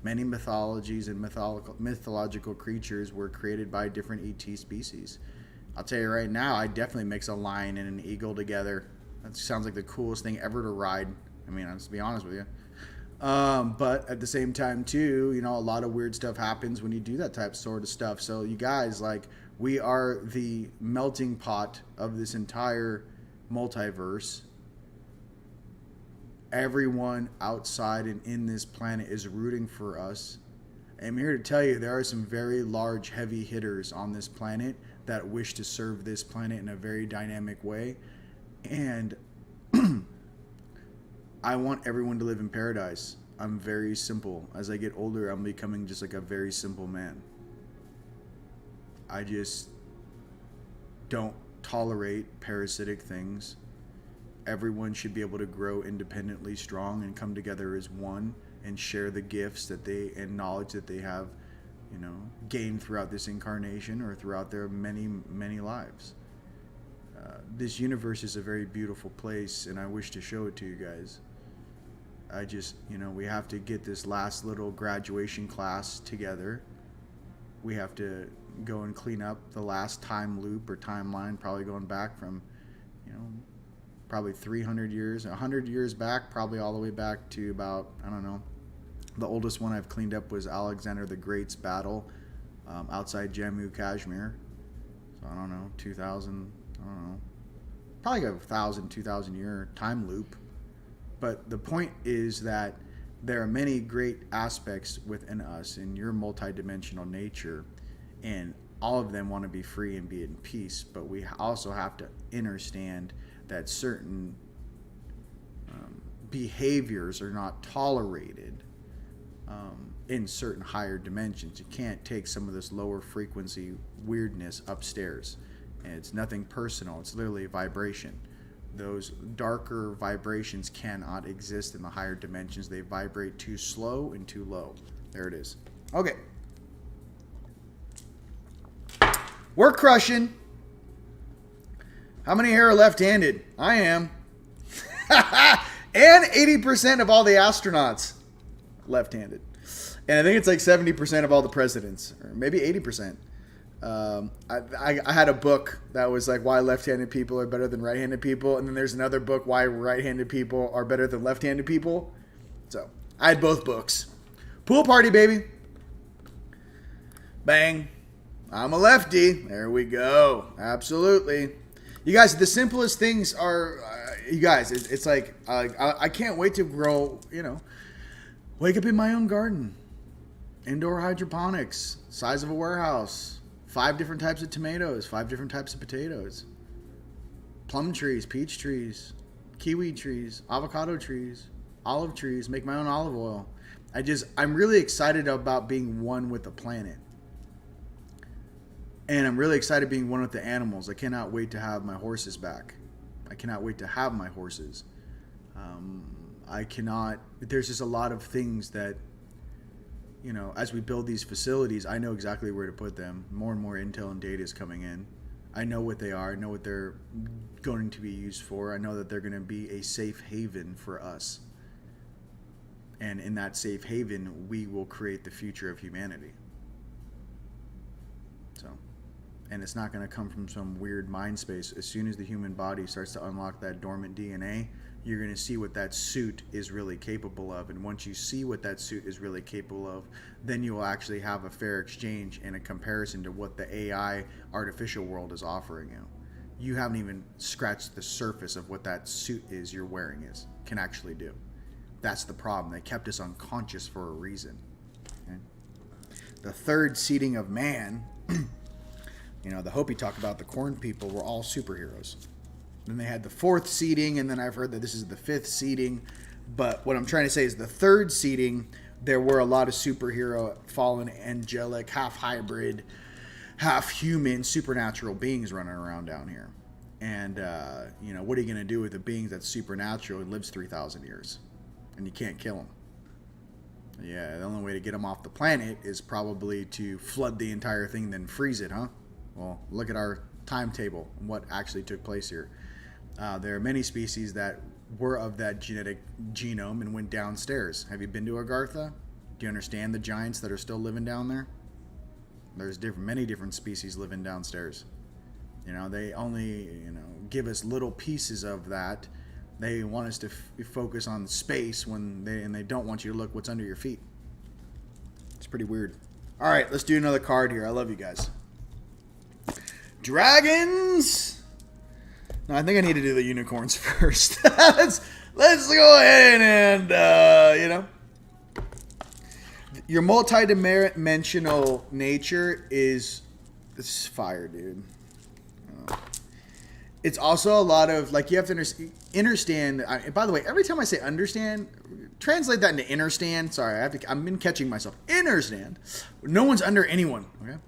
Many mythologies and mythological creatures were created by different ET species. I'll tell you right now, I definitely mix a lion and an eagle together. That sounds like the coolest thing ever to ride. I mean, let's be honest with you. But at the same time, too, a lot of weird stuff happens when you do that type sort of stuff. So you guys, we are the melting pot of this entire multiverse. Everyone outside and in this planet is rooting for us. I'm here to tell you there are some very large, heavy hitters on this planet that wish to serve this planet in a very dynamic way. And I want everyone to live in paradise. I'm very simple. As I get older, I'm becoming just like a very simple man. I just don't tolerate parasitic things. Everyone should be able to grow independently strong and come together as one and share the gifts that and knowledge that they have, gained throughout this incarnation or throughout their many, many lives. This universe is a very beautiful place, and I wish to show it to you guys. I just, we have to get this last little graduation class together. We have to go and clean up the last time loop or timeline, probably going back from, probably 300 years, 100 years back, probably all the way back to about, I don't know. The oldest one I've cleaned up was Alexander the Great's battle outside Jammu, Kashmir. So I don't know, 2,000, I don't know. Probably got 1,000, 2,000 year time loop. But the point is that there are many great aspects within us in your multidimensional nature, and all of them want to be free and be in peace. But we also have to understand that certain behaviors are not tolerated in certain higher dimensions. You can't take some of this lower frequency weirdness upstairs. And it's nothing personal. It's literally a vibration. Those darker vibrations cannot exist in the higher dimensions. They vibrate too slow and too low. There it is. Okay. We're crushing. How many here are left-handed? I am. And 80% of all the astronauts left-handed. And I think it's like 70% of all the presidents, or maybe 80%. I had a book that was like why left-handed people are better than right-handed people, and then there's another book why right-handed people are better than left-handed people. So I had both books. Pool party, baby. Bang. I'm a lefty. There we go. Absolutely. You guys, the simplest things are, you guys, it's like, I can't wait to grow, wake up in my own garden. Indoor hydroponics, size of a warehouse, 5 different types of tomatoes, 5 different types of potatoes, plum trees, peach trees, kiwi trees, avocado trees, olive trees, make my own olive oil. I'm really excited about being one with the planet. And I'm really excited being one with the animals. I cannot wait to have my horses back. I cannot wait to have my horses. There's just a lot of things that, you know, as we build these facilities, I know exactly where to put them. More and more intel and data is coming in. I know what they are. I know what they're going to be used for. I know that they're going to be a safe haven for us. And in that safe haven, we will create the future of humanity. So, and it's not going to come from some weird mind space. As soon as the human body starts to unlock that dormant DNA, you're going to see what that suit is really capable of. And once you see what that suit is really capable of, then you will actually have a fair exchange and a comparison to what the AI artificial world is offering you. You haven't even scratched the surface of what that suit is you're wearing can actually do. That's the problem. They kept us unconscious for a reason. Okay? The third seeding of man, you know, the Hopi talk about the corn people were all superheroes. Then they had the fourth seeding, and then I've heard that this is the fifth seeding. But what I'm trying to say is the third seeding, there were a lot of superhero, fallen, angelic, half hybrid, half human, supernatural beings running around down here. And, you know, what are you going to do with a being that's supernatural and lives 3,000 years? And you can't kill him. Yeah, the only way to get him off the planet is probably to flood the entire thing, then freeze it, huh? Well, look at our timetable and what actually took place here. There are many species that were of that genetic genome and went downstairs. Have you been to Agartha? Do you understand the giants that are still living down there? There's many different species living downstairs. You know, they only, you know, give us little pieces of that. They want us to focus on space when they don't want you to look what's under your feet. It's pretty weird. All right, let's do another card here. I love you guys. Dragons. No, I think I need to do the unicorns first. let's go ahead and you know, your multi-dimensional nature is fire, dude. It's also a lot of, like, you have to understand. By the way, every time I say understand, translate that into understand. Sorry, I've been catching myself. Understand. No one's under anyone. Okay.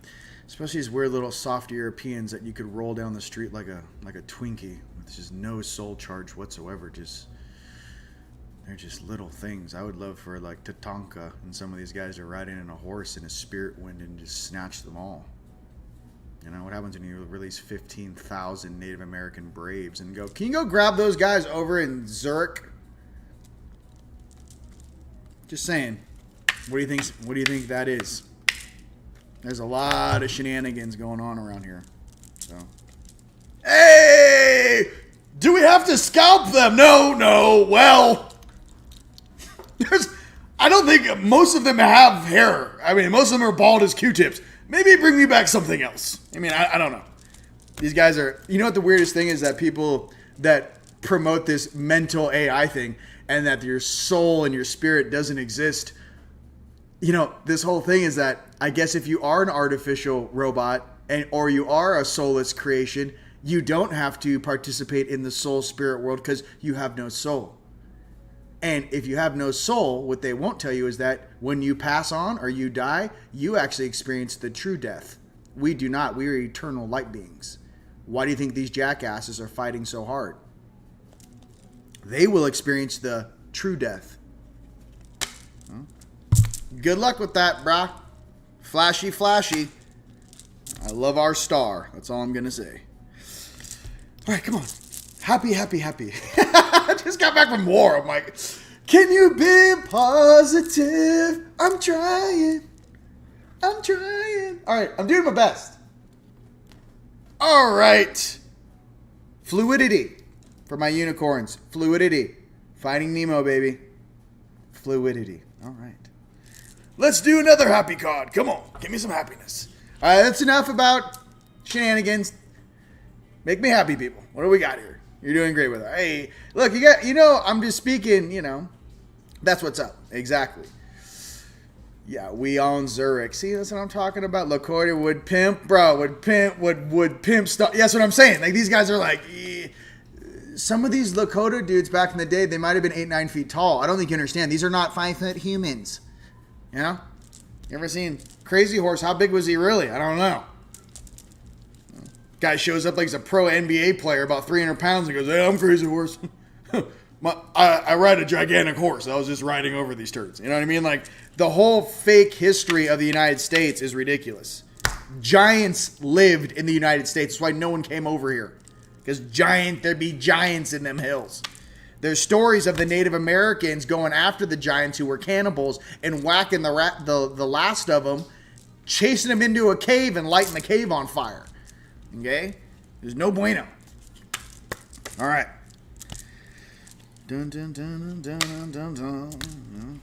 Especially these weird little soft Europeans that you could roll down the street like a Twinkie with just no soul charge whatsoever. They're just little things. I would love for, like, Tatanka and some of these guys are riding in a horse in a spirit wind and just snatch them all. You know, what happens when you release 15,000 Native American Braves and go, can you go grab those guys over in Zurich? Just saying. What do you think that is? There's a lot of shenanigans going on around here. So, hey! Do we have to scalp them? No. Well, I don't think most of them have hair. I mean, most of them are bald as Q-tips. Maybe bring me back something else. I mean, I don't know. These guys are... You know what the weirdest thing is? That people that promote this mental AI thing and that your soul and your spirit doesn't exist. You know, this whole thing is that I guess if you are an artificial robot or you are a soulless creation, you don't have to participate in the soul spirit world because you have no soul. And if you have no soul, what they won't tell you is that when you pass on or you die, you actually experience the true death. We do not. We are eternal light beings. Why do you think these jackasses are fighting so hard? They will experience the true death. Good luck with that, brah. Flashy, flashy. I love our star. That's all I'm going to say. All right, come on. Happy. I just got back from war. I'm like, can you be positive? I'm trying. All right, I'm doing my best. All right. Fluidity for my unicorns. Fluidity. Finding Nemo, baby. Fluidity. All right. Let's do another happy card. Come on. Give me some happiness. All right, that's enough about shenanigans. Make me happy, people. What do we got here? You're doing great with it. Hey, look, I'm just speaking, that's what's up. Exactly. Yeah, we own Zurich. See, that's what I'm talking about. Lakota would pimp, bro, would pimp stuff. That's what I'm saying. Like, these guys are like, some of these Lakota dudes back in the day, they might have been 8-9 feet tall. I don't think you understand. These are not 5-foot humans. You know? You ever seen Crazy Horse? How big was he really? I don't know. Guy shows up like he's a pro NBA player, about 300 pounds, and goes, "Hey, I'm Crazy Horse. I ride a gigantic horse. I was just riding over these turds." You know what I mean? Like, the whole fake history of the United States is ridiculous. Giants lived in the United States. That's why no one came over here. Because there'd be giants in them hills. There's stories of the Native Americans going after the giants who were cannibals and whacking the last of them, chasing them into a cave and lighting the cave on fire. Okay? There's no bueno. All right. Dun, dun, dun, dun, dun, dun, dun.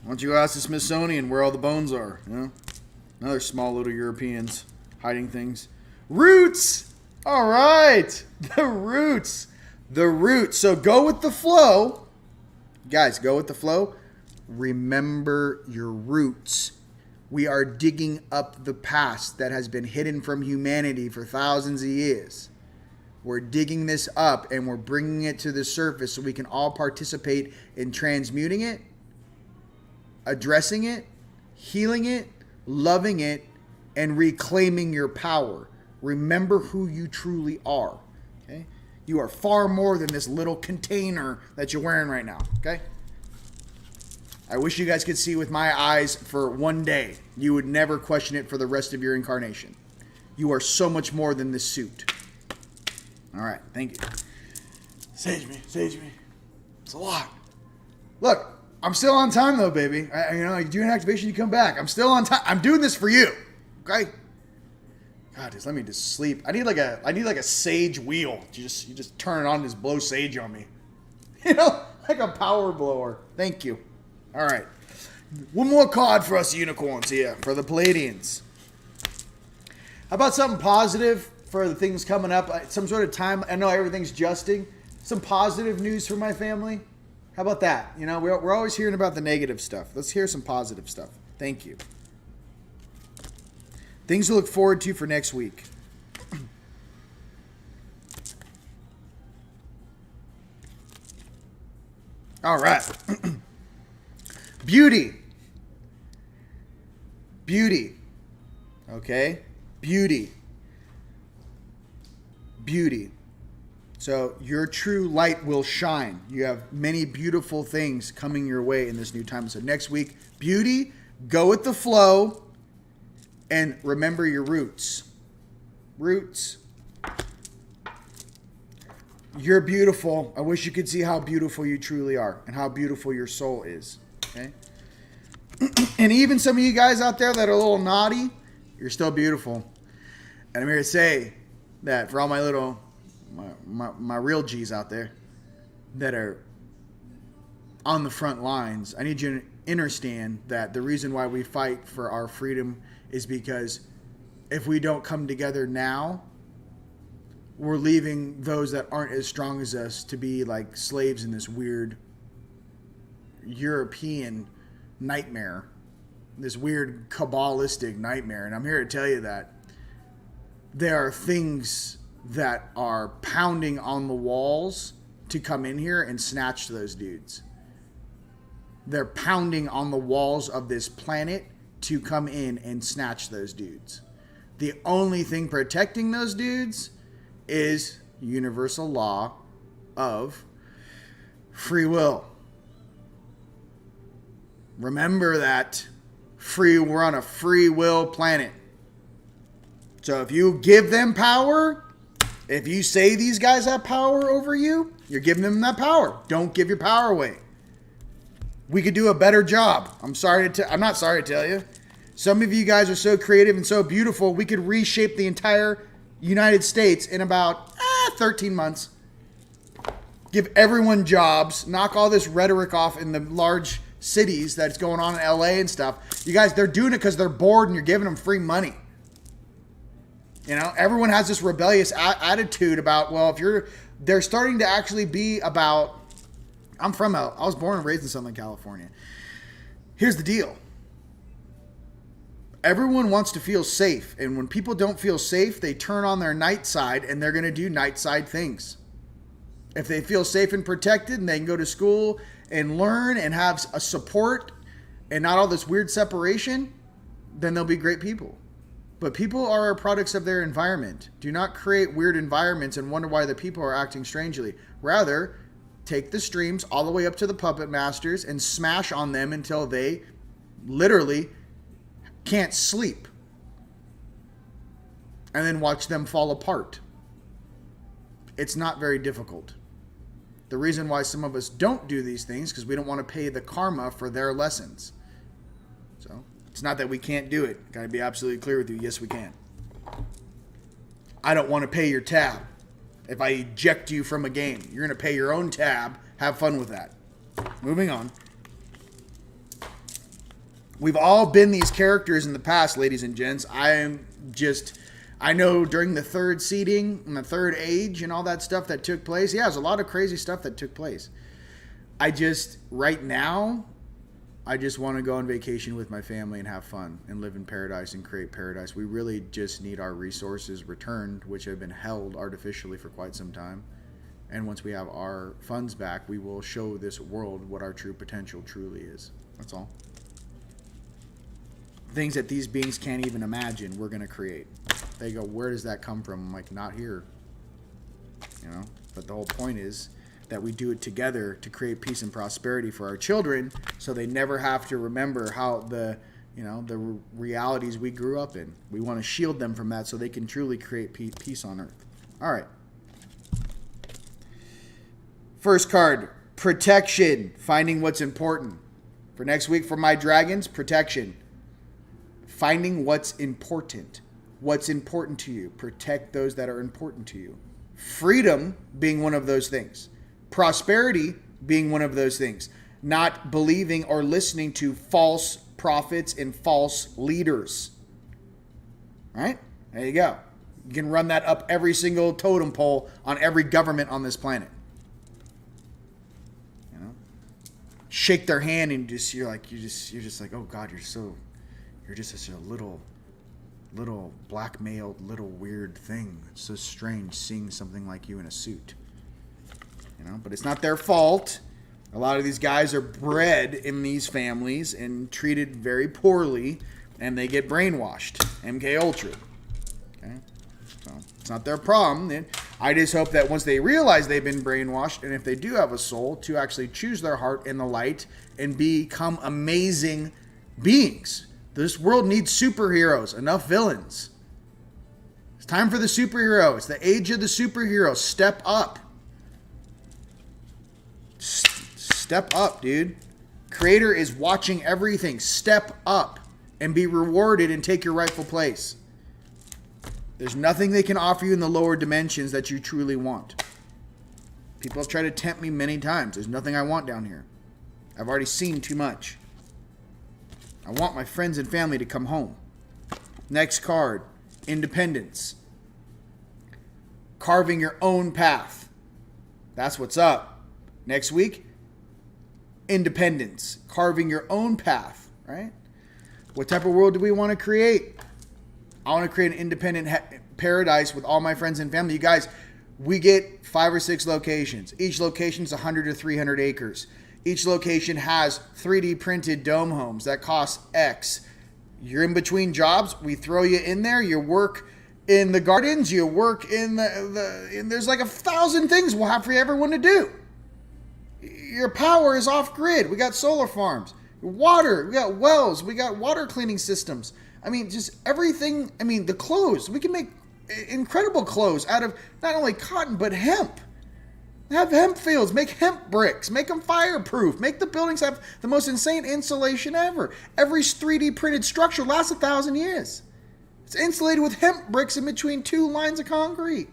Why don't you ask the Smithsonian where all the bones are? You know? Another small little Europeans hiding things. Roots! All right. The roots. The roots. So go with the flow. Guys, go with the flow. Remember your roots. We are digging up the past that has been hidden from humanity for thousands of years. We're digging this up and we're bringing it to the surface so we can all participate in transmuting it, addressing it, healing it, loving it, and reclaiming your power. Remember who you truly are. Okay? You are far more than this little container that you're wearing right now. Okay? I wish you guys could see with my eyes for one day. You would never question it for the rest of your incarnation. You are so much more than this suit. All right, thank you. Sage me. It's a lot. Look, I'm still on time though, baby. You do an activation, you come back. I'm still on time. I'm doing this for you. Okay? God, just let me just sleep. I need like a sage wheel. You just turn it on and just blow sage on me. You know, like a power blower. Thank you. All right. One more card for us unicorns here, for the Palladians. How about something positive for the things coming up? Some sort of time. I know everything's adjusting. Some positive news for my family. How about that? You know, we're always hearing about the negative stuff. Let's hear some positive stuff. Thank you. Things to look forward to for next week. All right. Beauty. Okay? Beauty. So your true light will shine. You have many beautiful things coming your way in this new time. So next week, beauty, go with the flow, and remember your roots. Roots. You're beautiful. I wish you could see how beautiful you truly are and how beautiful your soul is. Okay? And even some of you guys out there that are a little naughty, you're still beautiful. And I'm here to say that for all my little, my real G's out there that are on the front lines, I need you to understand that the reason why we fight for our freedom is because if we don't come together now, we're leaving those that aren't as strong as us to be like slaves in this weird European nightmare, this weird Kabbalistic nightmare. And I'm here to tell you that there are things that are pounding on the walls to come in here and snatch those dudes. They're pounding on the walls of this planet to come in and snatch those dudes. The only thing protecting those dudes is universal law of free will. Remember that we're on a free will planet. So if you give them power, if you say these guys have power over you, you're giving them that power. Don't give your power away. We could do a better job. I'm not sorry to tell you. Some of you guys are so creative and so beautiful, we could reshape the entire United States in about 13 months. Give everyone jobs, knock all this rhetoric off in the large cities that's going on in LA and stuff. You guys, they're doing it because they're bored and you're giving them free money. You know, everyone has this rebellious attitude about, well, they're starting to actually be about, I was born and raised in Southern California. Here's the deal. Everyone wants to feel safe. And when people don't feel safe, they turn on their night side and they're going to do night side things. If they feel safe and protected and they can go to school and learn and have a support and not all this weird separation, then they'll be great people. But people are products of their environment. Do not create weird environments and wonder why the people are acting strangely. Rather, take the streams all the way up to the puppet masters and smash on them until they literally can't sleep. And then watch them fall apart. It's not very difficult. The reason why some of us don't do these things is because we don't want to pay the karma for their lessons. So, it's not that we can't do it. Got to be absolutely clear with you. Yes, we can. I don't want to pay your tab. If I eject you from a game, you're going to pay your own tab. Have fun with that. Moving on. We've all been these characters in the past, ladies and gents. I know during the third seeding and the third age and all that stuff that took place. Yeah, there's a lot of crazy stuff that took place. Right now, I just want to go on vacation with my family and have fun and live in paradise and create paradise. We really just need our resources returned, which have been held artificially for quite some time. And once we have our funds back, we will show this world what our true potential truly is. That's all. Things that these beings can't even imagine, we're going to create. They go, where does that come from? I'm like, not here. You know? But the whole point is that we do it together to create peace and prosperity for our children, so they never have to remember how the realities we grew up in. We want to shield them from that so they can truly create peace on earth. All right. First card, protection, finding what's important. For next week for my dragons, protection. Finding what's important. What's important to you. Protect those that are important to you. Freedom being one of those things. Prosperity being one of those things. Not believing or listening to false prophets and false leaders. Right? There you go. You can run that up every single totem pole on every government on this planet. You know? Shake their hand and you're just like, oh God, you're just such a little blackmailed, little weird thing. It's so strange seeing something like you in a suit. You know, but it's not their fault. A lot of these guys are bred in these families and treated very poorly, and they get brainwashed. MK Ultra. Okay? So it's not their problem. I just hope that once they realize they've been brainwashed, and if they do have a soul, to actually choose their heart in the light and become amazing beings. This world needs superheroes, enough villains. It's time for the superhero. It's the age of the superhero. Step up. Step up, dude. Creator is watching everything. Step up and be rewarded and take your rightful place. There's nothing they can offer you in the lower dimensions that you truly want. People have tried to tempt me many times. There's nothing I want down here. I've already seen too much. I want my friends and family to come home. Next card, independence. Carving your own path. That's what's up. Next week, independence. Carving your own path, right? What type of world do we want to create? I want to create an independent paradise with all my friends and family. You guys, we get 5 or 6 locations. Each location is 100 to 300 acres. Each location has 3D printed dome homes that cost X. You're in between jobs. We throw you in there. You work in the gardens. You work in and there's like 1,000 things we'll have for everyone to do. Your power is off grid. We got solar farms, water. We got wells. We got water cleaning systems. I mean, just everything. I mean, the clothes. We can make incredible clothes out of not only cotton but hemp. Have hemp fields, make hemp bricks, make them fireproof, make the buildings have the most insane insulation ever. Every 3D printed structure lasts 1,000 years. It's insulated with hemp bricks in between 2 lines of concrete.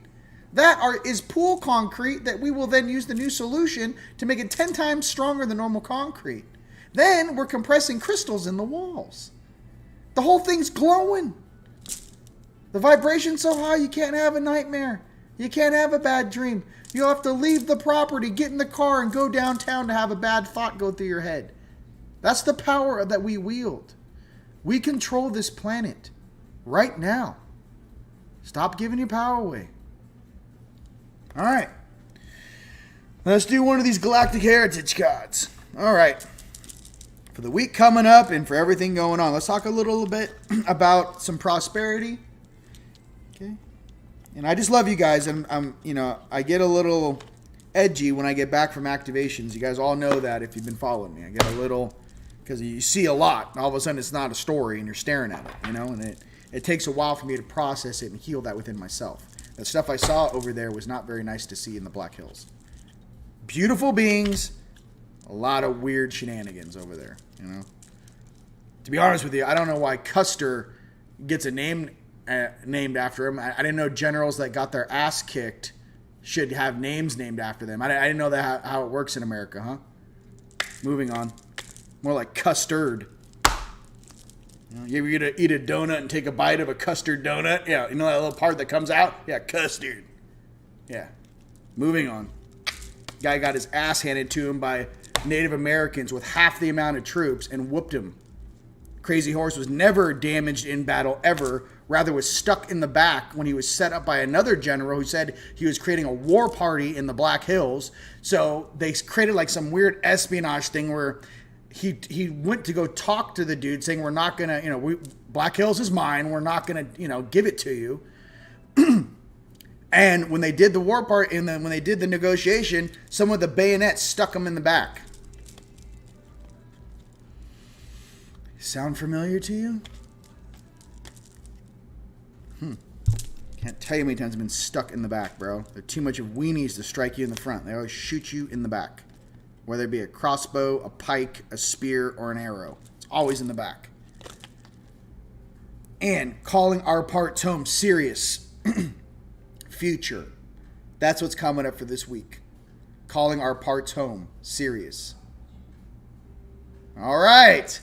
That is pool concrete that we will then use the new solution to make it 10 times stronger than normal concrete. Then we're compressing crystals in the walls. The whole thing's glowing. The vibration's so high you can't have a nightmare. You can't have a bad dream. You'll have to leave the property, get in the car, and go downtown to have a bad thought go through your head. That's the power that we wield. We control this planet right now. Stop giving your power away. All right. Let's do one of these galactic heritage cards. All right. for the week coming up and for everything going on. Let's talk a little bit about some prosperity. Okay. And I just love you guys. I'm you know, I get a little edgy when I get back from activations. You guys all know that if you've been following me. I get a little, because you see a lot, and all of a sudden it's not a story and you're staring at it, you know, and it takes a while for me to process it and heal that within myself. The stuff I saw over there was not very nice to see in the Black Hills. Beautiful beings, a lot of weird shenanigans over there, you know. To be honest with you, I don't know why Custer gets a name named after him. I didn't know generals that got their ass kicked should have names named after them. I didn't know that how it works in America, huh? Moving on. More like custard. You know, you ever eat a donut and take a bite of a custard donut? Yeah, you know that little part that comes out? Yeah, custard. Yeah. Moving on. Guy got his ass handed to him by Native Americans with half the amount of troops and whooped him. Crazy Horse was never damaged in battle ever, rather was stuck in the back when he was set up by another general who said he was creating a war party in the Black Hills. So they created like some weird espionage thing where he went to go talk to the dude saying, we're not going to, you know, Black Hills is mine. We're not going to, you know, give it to you. And when they did the war part and then when they did the negotiation, some of the bayonets stuck him in the back. Sound familiar to you? Can't tell you how many times I've been stuck in the back, bro. They're too much of weenies to strike you in the front. They always shoot you in the back. Whether it be a crossbow, a pike, a spear, or an arrow. It's always in the back. And calling our parts home serious. Future. That's what's coming up for this week. Calling our parts home serious. All right.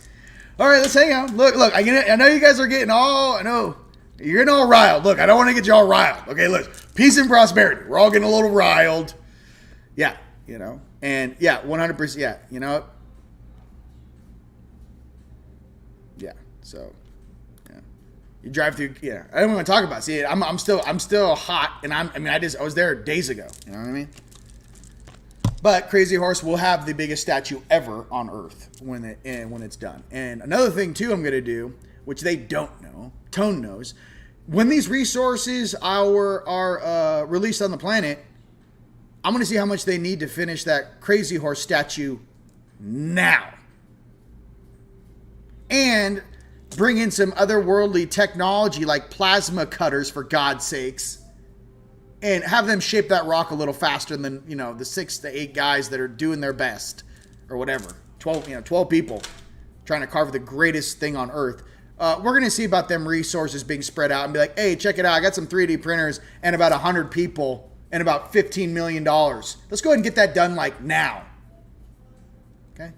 All right, let's hang out. Look, I know you guys are getting all, I know, you're getting all riled. Look, I don't want to get you all riled. Okay, look, peace and prosperity. We're all getting a little riled. Yeah, you know, and yeah, 100%, yeah, you know. Yeah, so, yeah. You drive through, yeah, I don't want to talk about it. See, I'm still hot, and I was there days ago, you know what I mean? But Crazy Horse will have the biggest statue ever on Earth when it's done. And another thing, too, I'm going to do, which they don't know, Tone knows, when these resources are released on the planet, I'm going to see how much they need to finish that Crazy Horse statue now. And bring in some otherworldly technology like plasma cutters, for God's sakes. And have them shape that rock a little faster than, you know, the 6 to 8 guys that are doing their best. Or whatever. 12 people trying to carve the greatest thing on Earth. We're going to see about them resources being spread out and be like, hey, check it out. I got some 3D printers and about 100 people and about $15 million. Let's go ahead and get that done like now. Okay?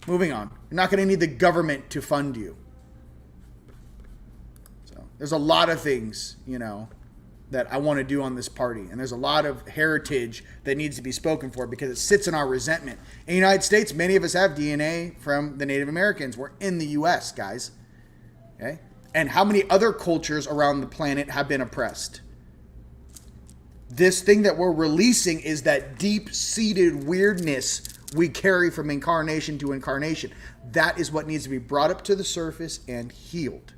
Moving on. You're not going to need the government to fund you. So there's a lot of things, you know, that I want to do on this party. And there's a lot of heritage that needs to be spoken for because it sits in our resentment. In the United States, many of us have DNA from the Native Americans. We're in the U.S., guys. Okay? And how many other cultures around the planet have been oppressed? This thing that we're releasing is that deep-seated weirdness we carry from incarnation to incarnation. That is what needs to be brought up to the surface and healed.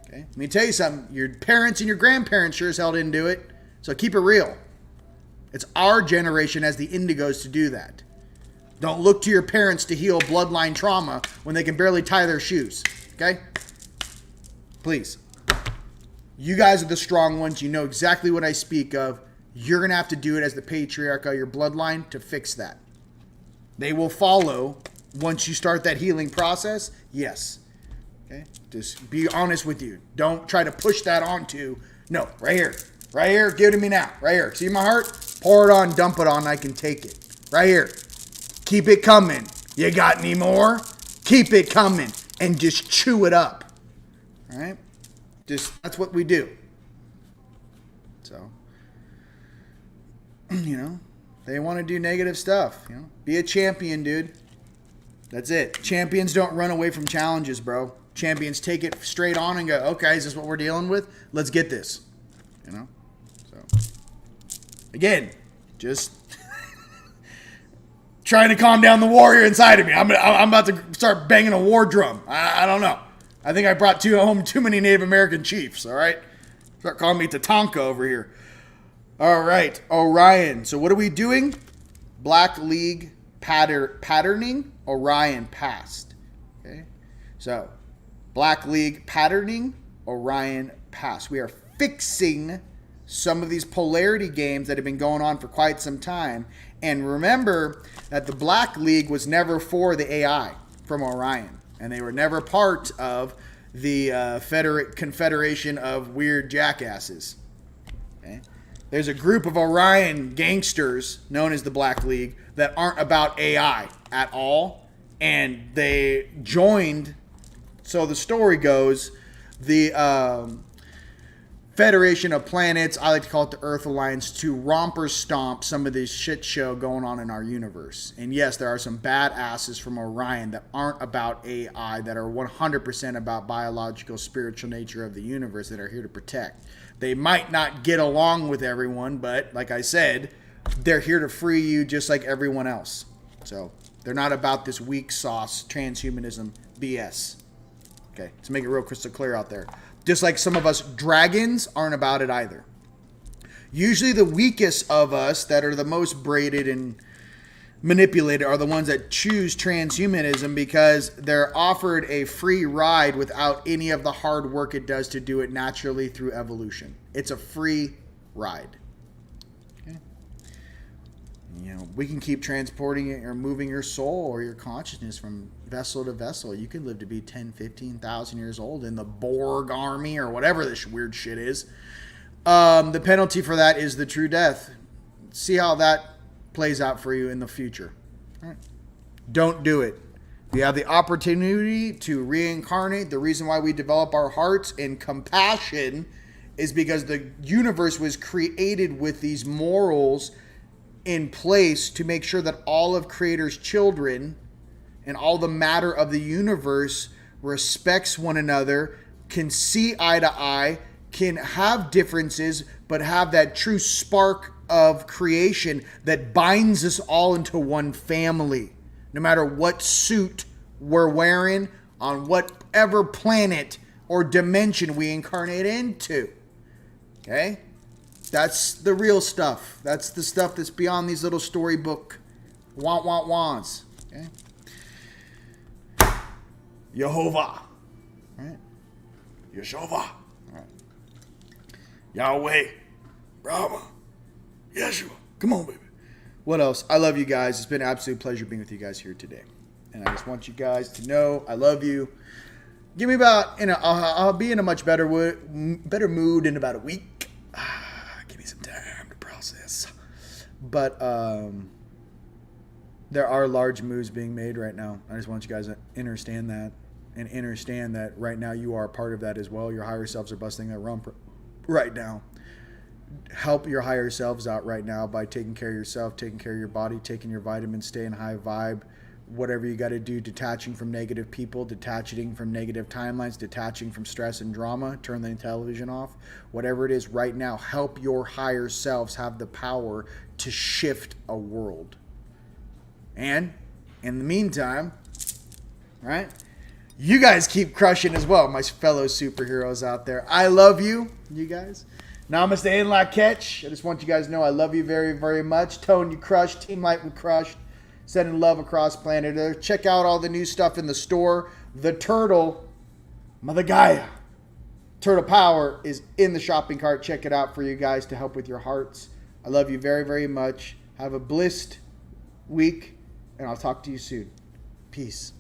Okay? Let me tell you something. Your parents and your grandparents sure as hell didn't do it. So keep it real. It's our generation as the indigos to do that. Don't look to your parents to heal bloodline trauma when they can barely tie their shoes. Okay? Please. You guys are the strong ones. You know exactly what I speak of. You're going to have to do it as the patriarch of your bloodline to fix that. They will follow once you start that healing process. Yes. Okay? Just be honest with you. Don't try to push that onto. No, right here. Right here. Give it to me now. Right here. See my heart? Pour it on, dump it on. I can take it. Right here. Keep it coming. You got any more? Keep it coming. And just chew it up. All right? Just, that's what we do. So, you know, they want to do negative stuff. You know, be a champion, dude. That's it. Champions don't run away from challenges, bro. Champions take it straight on and go, okay, is this what we're dealing with? Let's get this. You know? So, again, just trying to calm down the warrior inside of me. I'm about to start banging a war drum. I don't know. I think I brought home too many Native American chiefs, all right? Start calling me Tatanka over here. All right, Orion. So what are we doing? Black League patterning, Orion passed. Okay, so Black League patterning, Orion passed. We are fixing some of these polarity games that have been going on for quite some time. And remember that the Black League was never for the AI from Orion. And they were never part of the Confederation of Weird Jackasses. Okay? There's a group of Orion gangsters known as the Black League that aren't about AI at all. And they joined, so the story goes, the Federation of Planets, I like to call it the Earth Alliance, to romper stomp some of this shit show going on in our universe. And yes, there are some badasses from Orion that aren't about AI, that are 100% about biological, spiritual nature of the universe, that are here to protect. They might not get along with everyone, but like I said, they're here to free you just like everyone else. So they're not about this weak sauce transhumanism BS. Okay, to make it real crystal clear out there. Just like some of us dragons aren't about it either. Usually the weakest of us that are the most braided and manipulated are the ones that choose transhumanism because they're offered a free ride without any of the hard work it does to do it naturally through evolution. It's a free ride. Okay? You know, we can keep transporting it or moving your soul or your consciousness from vessel to vessel. You can live to be 10, 15,000 years old in the Borg army or whatever this weird shit is. The penalty for that is the true death. See how that plays out for you in the future. All right. Don't do it. You have the opportunity to reincarnate. The reason why we develop our hearts and compassion is because the universe was created with these morals in place to make sure that all of Creator's children and all the matter of the universe respects one another, can see eye to eye, can have differences, but have that true spark of creation that binds us all into one family. No matter what suit we're wearing, on whatever planet or dimension we incarnate into. Okay? That's the real stuff. That's the stuff that's beyond these little storybook wants. Okay? Yehovah. Right? Yeshua. Right. Yahweh. Brahma. Yeshua. Come on, baby. What else? I love you guys. It's been an absolute pleasure being with you guys here today. And I just want you guys to know I love you. Give me about, I'll be in a much better mood in about a week. Give me some time to process. But there are large moves being made right now. I just want you guys to understand that. And understand that right now you are a part of that as well. Your higher selves are busting their rump right now. Help your higher selves out right now by taking care of yourself, taking care of your body, taking your vitamins, staying high vibe, whatever you got to do, detaching from negative people, detaching from negative timelines, detaching from stress and drama, turn the television off, whatever it is right now, help your higher selves have the power to shift a world. And in the meantime, right, you guys keep crushing as well, my fellow superheroes out there. I love you, you guys. Namaste and la catch. I just want you guys to know I love you very, very much. Tone, you crushed. Team Light, we crushed. Sending love across planet Earth. Check out all the new stuff in the store. The Turtle, Mother Gaia, Turtle Power is in the shopping cart. Check it out for you guys to help with your hearts. I love you very, very much. Have a blessed week, and I'll talk to you soon. Peace.